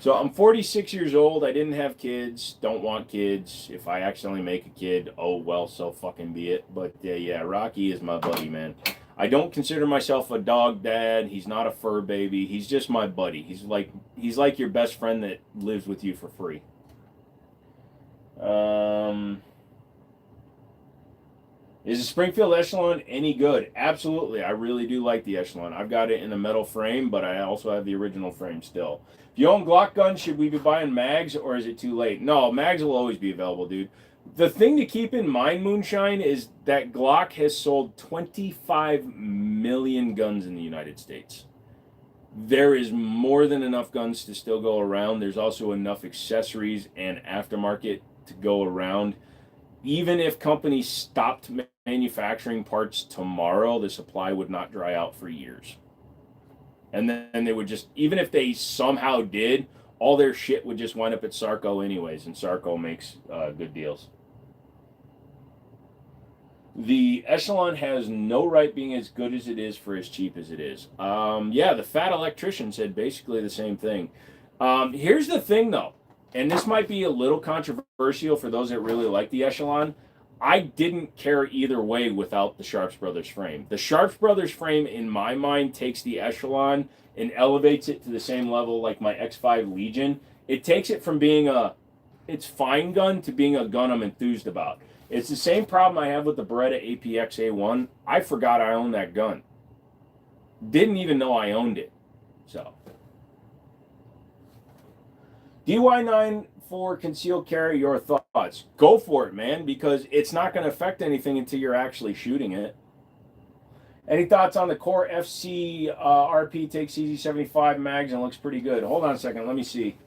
Speaker 1: So I'm 46 years old. I didn't have kids. Don't want kids. If I accidentally make a kid, oh, well, so fucking be it. But, yeah, Rocky is my buddy, man. I don't consider myself a dog dad. He's not a fur baby. He's just my buddy. He's like your best friend that lives with you for free. Is the Springfield Echelon any good? Absolutely. I really do like the Echelon. I've got it in a metal frame, but I also have the original frame still. If you own Glock guns, should we be buying mags, or is it too late? No, mags will always be available, dude. The thing to keep in mind, Moonshine, is that Glock has sold 25 million guns in the United States. There is more than enough guns to still go around. There's also enough accessories and aftermarket to go around. even if companies stopped manufacturing parts tomorrow, the supply would not dry out for years. And then they would just, even if they somehow did, all their shit would just wind up at Sarco anyways, and Sarco makes good deals. The Echelon has no right being as good as it is for as cheap as it is. Yeah, the fat electrician said basically the same thing. Here's the thing, though, and this might be a little controversial for those that really like the Echelon. I didn't care either way without the Sharps Brothers frame. The Sharps Brothers frame, in my mind, takes the Echelon and elevates it to the same level like my X5 Legion. It takes it from being it's fine gun to being a gun I'm enthused about. It's the same problem I have with the Beretta APX A1. I forgot I owned that gun. Didn't even know I owned it. So. DY9 for concealed carry, your thoughts? Go for it, man, because it's not going to affect anything until you're actually shooting it. Any thoughts on the Core FC RP takes CZ75 mags and looks pretty good? Hold on a second. Let me see.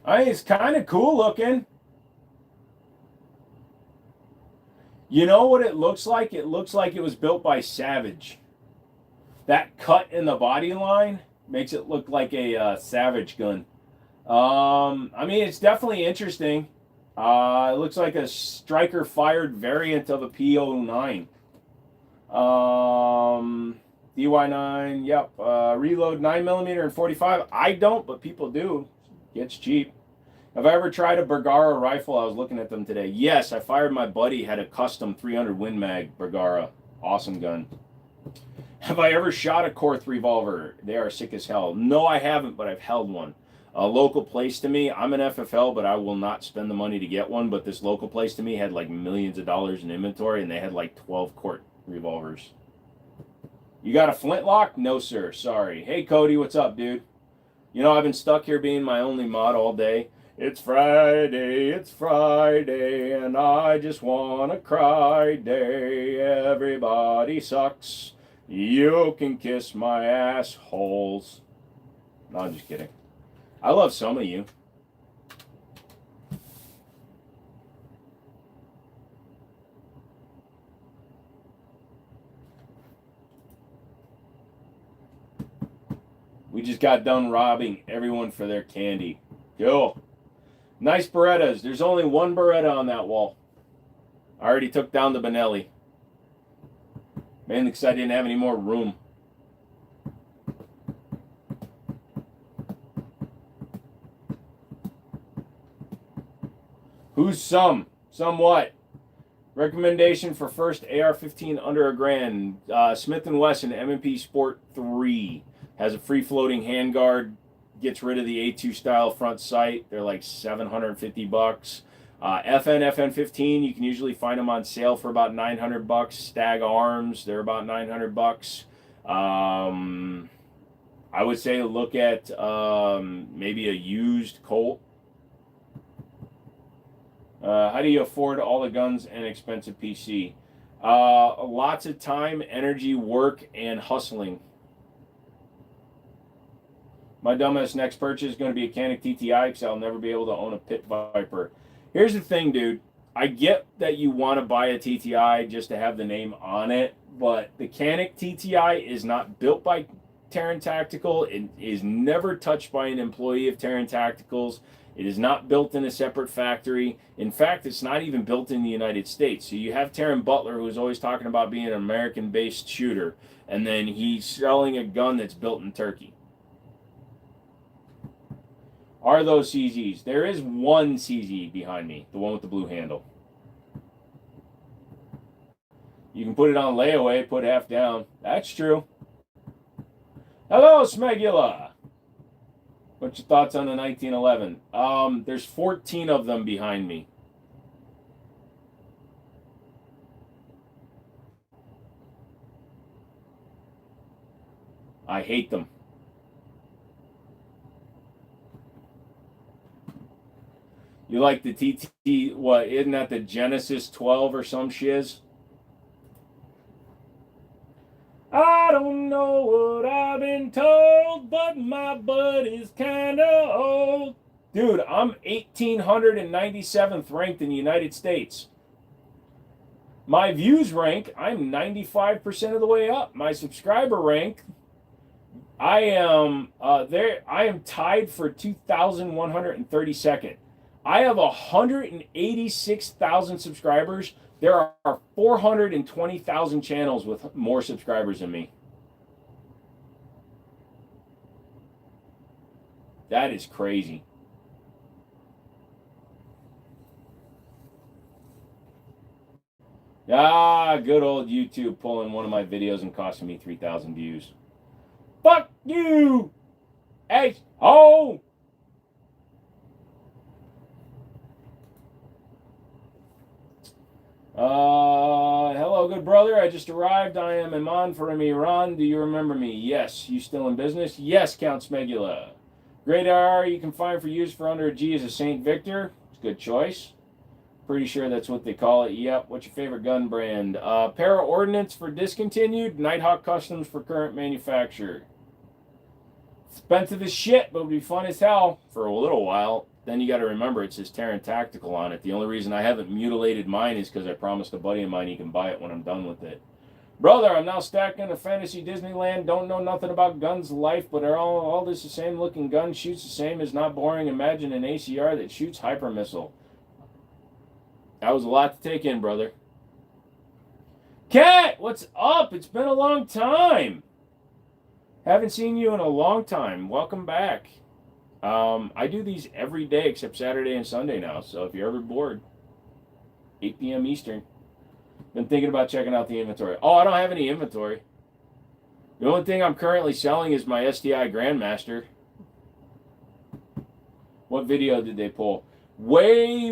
Speaker 1: It's kind of cool looking. You know what it looks like? It looks like it was built by Savage. That cut in the body line makes it look like a Savage gun. I mean, it's definitely interesting. It looks like a striker-fired variant of a P09. DY9, yep. Reload 9mm and 45. I don't, but people do. Gets cheap. Have I ever tried a Bergara rifle? I was looking at them today. Yes, I fired my buddy, had a custom 300 Win Mag Bergara. Awesome gun. Have I ever shot a Korth revolver? They are sick as hell. No, I haven't, but I've held one. A local place to me, I'm an FFL, but I will not spend the money to get one, but this local place to me had like millions of dollars in inventory, and they had like 12 Korth revolvers. You got a flintlock? No, sir. Sorry. Hey, Cody, what's up, dude? You know, I've been stuck here being my only mod all day. It's Friday, and I just wanna cry day. Everybody sucks. You can kiss my assholes. No, I'm just kidding. I love some of you. We just got done robbing everyone for their candy. Cool. Nice Berettas. There's only one Beretta on that wall. I already took down the Benelli. Mainly because I didn't have any more room. Who's some? Somewhat. Recommendation for first AR-15 under $1,000. Smith & Wesson M&P Sport 3. Has a free-floating handguard. Gets rid of the A2 style front sight. They're like $750. FN 15, you can usually find them on sale for about $900. Stag Arms, they're about $900. I would say look at maybe a used Colt. How do you afford all the guns and expensive PC? Lots of time, energy, work, and hustling. My dumbass next purchase is going to be a Canik TTI because I'll never be able to own a Pit Viper. Here's the thing, dude. I get that you want to buy a TTI just to have the name on it, but the Canik TTI is not built by Terran Tactical. It is never touched by an employee of Terran Tacticals. It is not built in a separate factory. In fact, it's not even built in the United States. So you have Terran Butler, who's always talking about being an American-based shooter, and then he's selling a gun that's built in Turkey. Are those CZs? There is one CZ behind me, the one with the blue handle. You can put it on layaway, put half down. That's true. Hello, Smegula. What's your thoughts on the 1911? There's 14 of them behind me. I hate them. You like the TT, what, isn't that the Genesis 12 or some shiz? I don't know what I've been told, but my butt is kind of old. Dude, I'm 1,897th ranked in the United States. My views rank, I'm 95% of the way up. My subscriber rank, I am there. I am tied for 2,132nd. I have 186,000 subscribers. There are 420,000 channels with more subscribers than me. That is crazy. Ah, good old YouTube pulling one of my videos and costing me 3,000 views. Fuck you! Hey, oh! Hello, good brother. I just arrived. I am Iman from Iran. Do you remember me? Yes. You still in business? Yes, Count Smegula. Great R you can find for use for under a G is a St. Victor. It's a good choice. Pretty sure that's what they call it. Yep. What's your favorite gun brand? Para Ordnance for discontinued. Nighthawk Customs for current manufacturer. Expensive as shit, but would be fun as hell for a little while. Then you got to remember it says Terran Tactical on it. The only reason I haven't mutilated mine is because I promised a buddy of mine he can buy it when I'm done with it. Brother, I'm now stacking a fantasy Disneyland. Don't know nothing about guns life, but are all this the same looking gun? Shoots the same, is not boring. Imagine an ACR that shoots hyper missile. That was a lot to take in, brother. Cat, what's up? It's been a long time. Haven't seen you in a long time. Welcome back. I do these every day except Saturday and Sunday now. So if you're ever bored, 8 p.m. Eastern. Been thinking about checking out the inventory. Oh, I don't have any inventory. The only thing I'm currently selling is my STI Grandmaster. What video did they pull? Way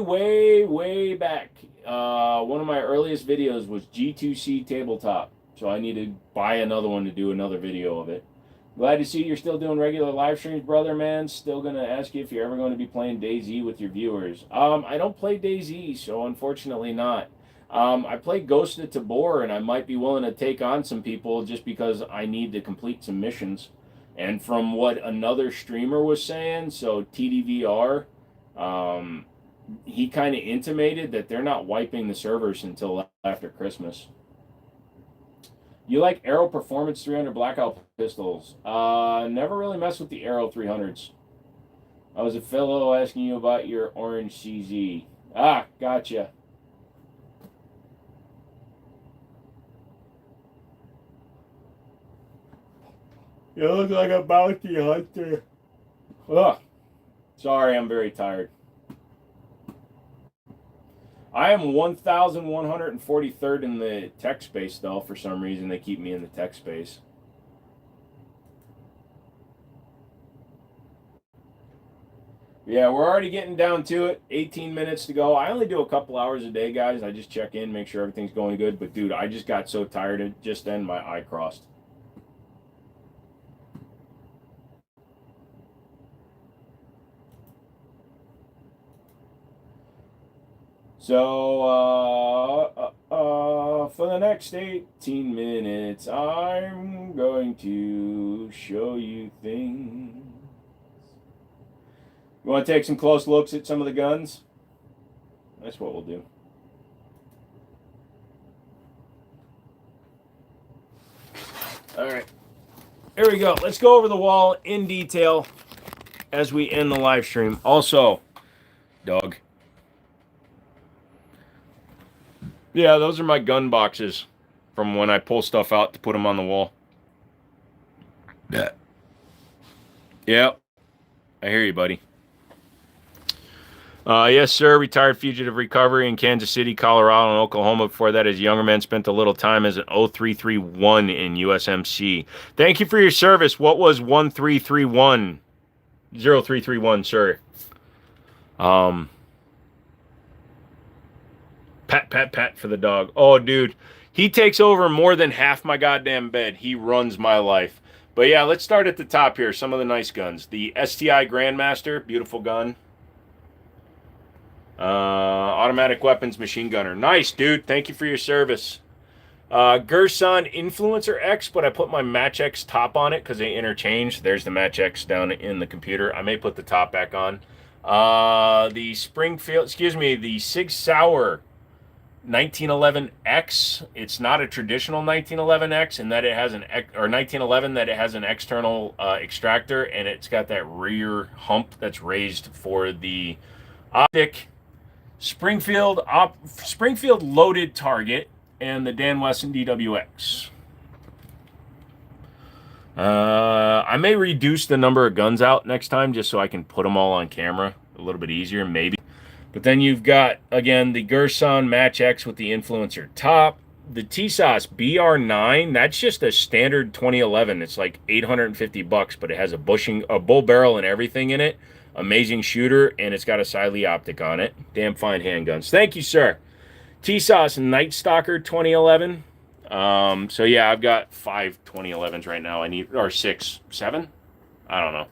Speaker 1: back. One of my earliest videos was G2C tabletop. So I need to buy another one to do another video of it. Glad to see you're still doing regular live streams, brother, man. Still going to ask you if you're ever going to be playing DayZ with your viewers. I don't play DayZ, so unfortunately not. I play Ghost of Tabor, and I might be willing to take on some people just because I need to complete some missions. And from what another streamer was saying, so TDVR, he kind of intimated that they're not wiping the servers until after Christmas. You like Aero Performance 300 Blackout pistols? Never really messed with the Aero 300s. I was a fellow asking you about your orange CZ. Ah, gotcha. You look like a bounty hunter. Ugh. Sorry, I'm very tired. I am 1,143rd in the tech space, though. For some reason, they keep me in the tech space. Yeah, we're already getting down to it. 18 minutes to go. I only do a couple hours a day, guys. I just check in, make sure everything's going good. But, dude, I just got so tired. And just then, my eye crossed. So, for the next 18 minutes, I'm going to show you things. You want to take some close looks at some of the guns? That's what we'll do. All right. Here we go. Let's go over the wall in detail as we end the live stream. Also, dog. Yeah, those are my gun boxes from when I pull stuff out to put them on the wall. Yeah. I hear you, buddy. Yes, sir. Retired fugitive recovery in Kansas City, Colorado, and Oklahoma. Before that, as a younger man, spent a little time as an 0331 in USMC. Thank you for your service. What was 1331? 0331, sir. Pat for the dog. Oh, dude. He takes over more than half my goddamn bed. He runs my life. But yeah, let's start at the top here. Some of the nice guns. The STI Grandmaster, beautiful gun. Automatic weapons machine gunner. Nice, dude. Thank you for your service. Gerson Influencer X, but I put my Match X top on it because they interchange. There's the Match X down in the computer. I may put the top back on. The Sig Sauer 1911X. It's not a traditional 1911X in that it has 1911 that it has an external extractor, and it's got that rear hump that's raised for the optic. Springfield loaded target, and the Dan Wesson DWX. I may reduce the number of guns out next time just so I can put them all on camera a little bit easier, maybe. But then you've got, again, the Gerson Match X with the influencer top. The TSOS BR9, that's just a standard 2011. It's like $850, but it has a bull barrel and everything in it. Amazing shooter, and it's got a Siley optic on it. Damn fine handguns. Thank you, sir. TSOS Night Stalker 2011. So yeah, I've got 5 2011s right now. Or 6, 7? I don't know.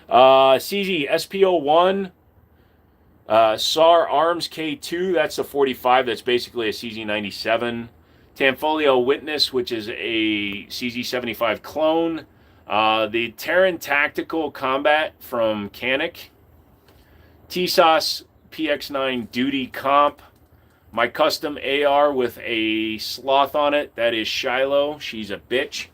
Speaker 1: CZ SPO1. SAR Arms K2, that's the 45. That's basically a CZ97. Tanfolio Witness, which is a CZ75 clone. The Terran Tactical Combat from Canik. TSOS PX9 Duty Comp. My custom AR with a sloth on it. That is Shiloh. She's a bitch.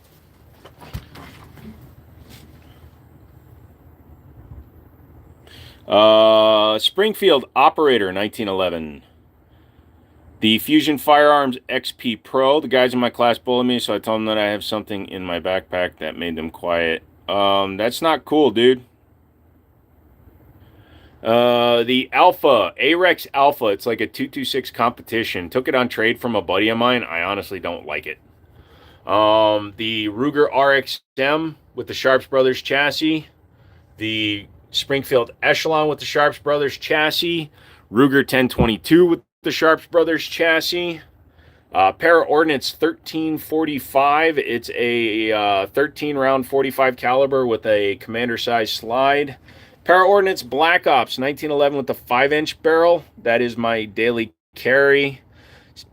Speaker 1: Springfield Operator 1911. The Fusion Firearms XP Pro. The guys in my class bullied me, so I told them that I have something in my backpack that made them quiet. That's not cool, dude. The Alpha, AREX Alpha. It's like a 226 competition. Took it on trade from a buddy of mine. I honestly don't like it. The Ruger RXM with the Sharps Brothers chassis. The Springfield Echelon with the Sharps Brothers chassis. Ruger 1022 with the Sharps Brothers chassis. Para Ordnance 1345. It's a 13 round 45 caliber with a commander size slide. Para Ordnance Black Ops 1911 with the 5-inch barrel. That is my daily carry.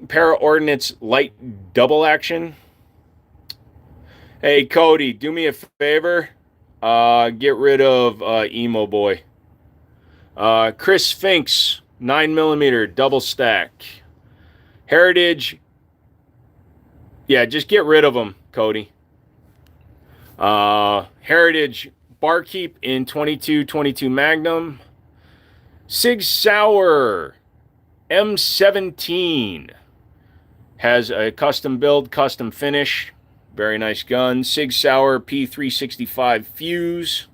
Speaker 1: Para Ordnance Light Double Action. Hey Cody, do me a favor. Get rid of Emo Boy. Chris Sphinx 9mm double stack. Heritage. Yeah, just get rid of them, Cody. Heritage Barkeep in 22 Magnum. Sig Sauer M17 has a custom build, custom finish. Very nice gun. Sig Sauer P365 Fuse.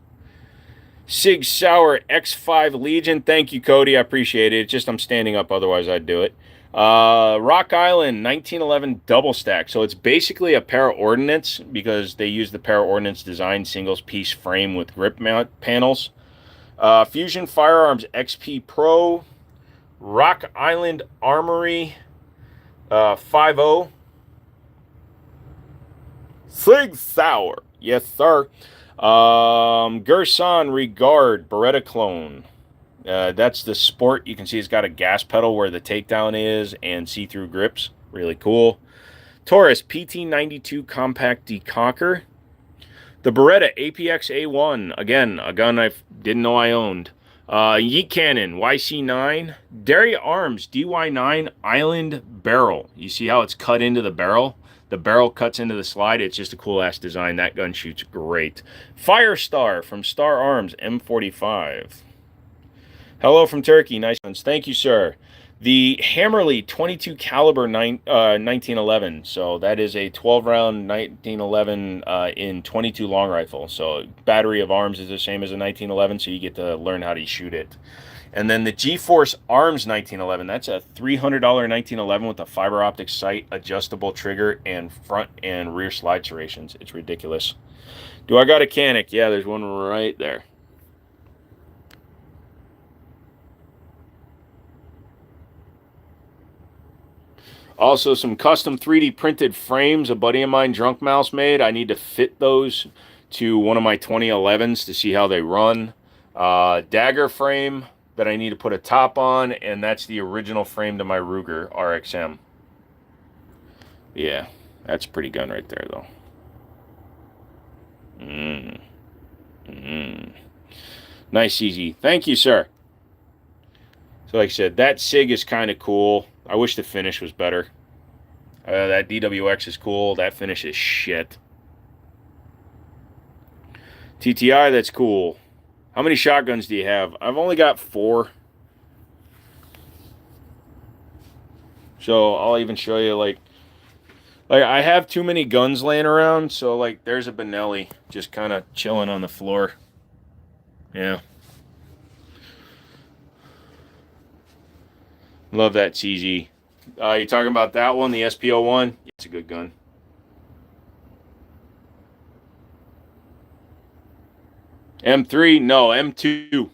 Speaker 1: Sig Sauer X5 Legion. Thank you, Cody. I appreciate it. It's just I'm standing up, otherwise I'd do it. Rock Island 1911 double stack. So it's basically a Para Ordnance because they use the Para Ordnance design singles piece frame with grip mount panels. Fusion Firearms XP Pro. Rock Island Armory 5.0. Sig Sauer. Yes, sir. Gerson Regard Beretta clone. That's the Sport. You can see it's got a gas pedal where the takedown is and see-through grips. Really cool. Taurus PT92 Compact Deconquer. The Beretta APX A1. Again, a gun I didn't know I owned. Yeet Cannon YC9. Derry Arms DY9 Island Barrel. You see how it's cut into the barrel? The barrel cuts into the slide. It's just a cool-ass design. That gun shoots great. Firestar from Star Arms M45. Hello from Turkey. Nice ones. Thank you, sir. The Hammerly 22 caliber 1911. So that is a 12-round 1911 in 22 long rifle. So battery of arms is the same as a 1911, so you get to learn how to shoot it. And then the G-Force Arms 1911. That's a $300 1911 with a fiber optic sight, adjustable trigger, and front and rear slide serrations. It's ridiculous. Do I got a Canik? Yeah, there's one right there. Also, some custom 3D printed frames a buddy of mine, Drunk Mouse, made. I need to fit those to one of my 2011s to see how they run. Dagger frame. that I need to put a top on, and that's the original frame to my Ruger RXM. Yeah, that's a pretty gun right there, though. Nice, easy. Thank you, sir. So like I said, that SIG is kind of cool. I wish the finish was better. That DWX is cool. That finish is shit. TTI, that's cool. How many shotguns do you have? I've only got 4. So I'll even show you, like I have too many guns laying around. So like there's a Benelli just kind of chilling on the floor. Yeah. Love that CZ. You talking about that one, the SP01? It's a good gun. M3? No, M2.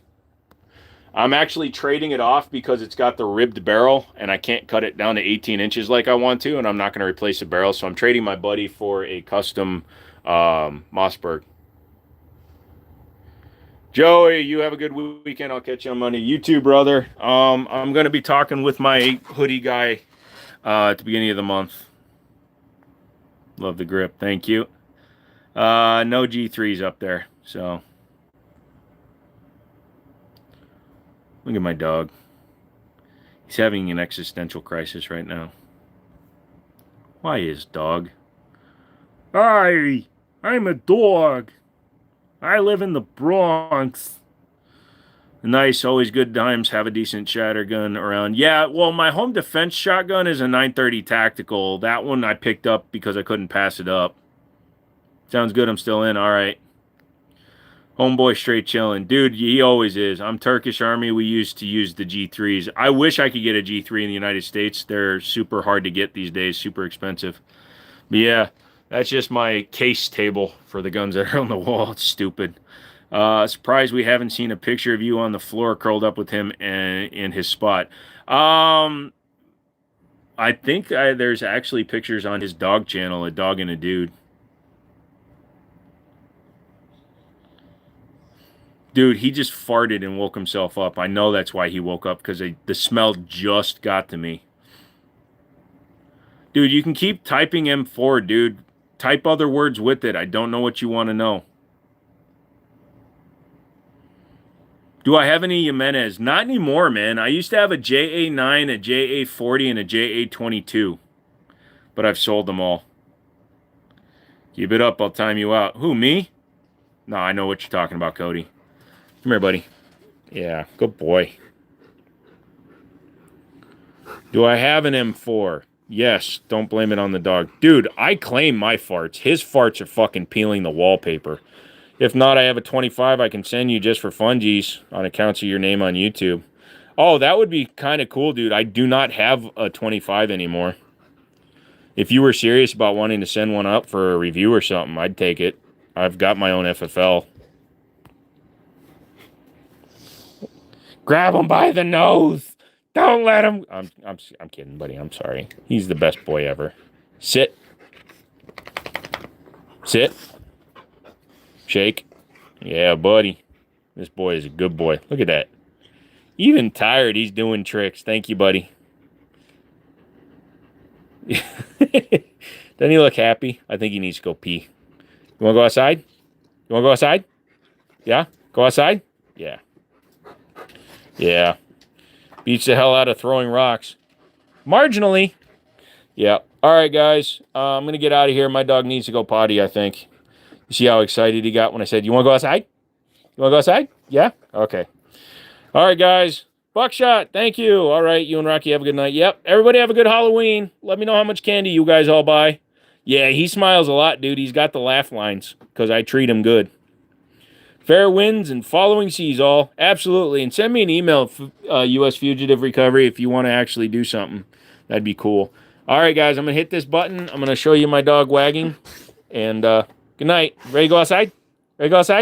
Speaker 1: I'm actually trading it off because it's got the ribbed barrel, and I can't cut it down to 18 inches like I want to, and I'm not going to replace the barrel, so I'm trading my buddy for a custom Mossberg. Joey, you have a good weekend. I'll catch you on Monday. You too, brother. I'm going to be talking with my hoodie guy at the beginning of the month. Love the grip. Thank you. No G3s up there, so... Look at my dog. He's having an existential crisis right now. Why is dog? I'm a dog. I live in the Bronx. Nice, always good times. Have a decent shatter gun around. Yeah, well, my home defense shotgun is a 930 tactical. That one I picked up because I couldn't pass it up. Sounds good. I'm still in. All right. Homeboy straight chilling. Dude, he always is. I'm Turkish Army. We used to use the G3s. I wish I could get a G3 in the United States. They're super hard to get these days. Super expensive. But yeah, that's just my case table for the guns that are on the wall. It's stupid. Surprised we haven't seen a picture of you on the floor curled up with him in his spot. I think there's actually pictures on his dog channel, A Dog and a Dude. Dude, he just farted and woke himself up. I know that's why he woke up, because the smell just got to me. Dude, you can keep typing M4, dude. Type other words with it. I don't know what you want to know. Do I have any Jimenez? Not anymore, man. I used to have a JA9, a JA40, and a JA22. But I've sold them all. Keep it up. I'll time you out. Who, me? No, I know what you're talking about, Cody. Come here, buddy. Yeah, good boy. Do I have an M4? Yes, don't blame it on the dog. Dude, I claim my farts. His farts are fucking peeling the wallpaper. If not, I have a 25 I can send you just for funsies on accounts of your name on YouTube. Oh, that would be kind of cool, dude. I do not have a 25 anymore. If you were serious about wanting to send one up for a review or something, I'd take it. I've got my own FFL. Grab him by the nose. Don't let him. I'm kidding, buddy. I'm sorry. He's the best boy ever. Sit. Sit. Shake. Yeah, buddy. This boy is a good boy. Look at that. Even tired, he's doing tricks. Thank you, buddy. Doesn't he look happy? I think he needs to go pee. You want to go outside? You want to go outside? Yeah? Go outside? Yeah. Yeah. Beats the hell out of throwing rocks. Marginally. Yeah. All right, guys. I'm going to get out of here. My dog needs to go potty, I think. You see how excited he got when I said, you want to go outside? You want to go outside? Yeah? Okay. All right, guys. Buckshot, thank you. All right, you and Rocky have a good night. Yep. Everybody have a good Halloween. Let me know how much candy you guys all buy. Yeah, he smiles a lot, dude. He's got the laugh lines because I treat him good. Fair winds and following seas all. Absolutely. And send me an email, U.S. Fugitive Recovery, if you want to actually do something. That'd be cool. All right, guys. I'm going to hit this button. I'm going to show you my dog wagging. And good night. Ready to go outside? Ready to go outside?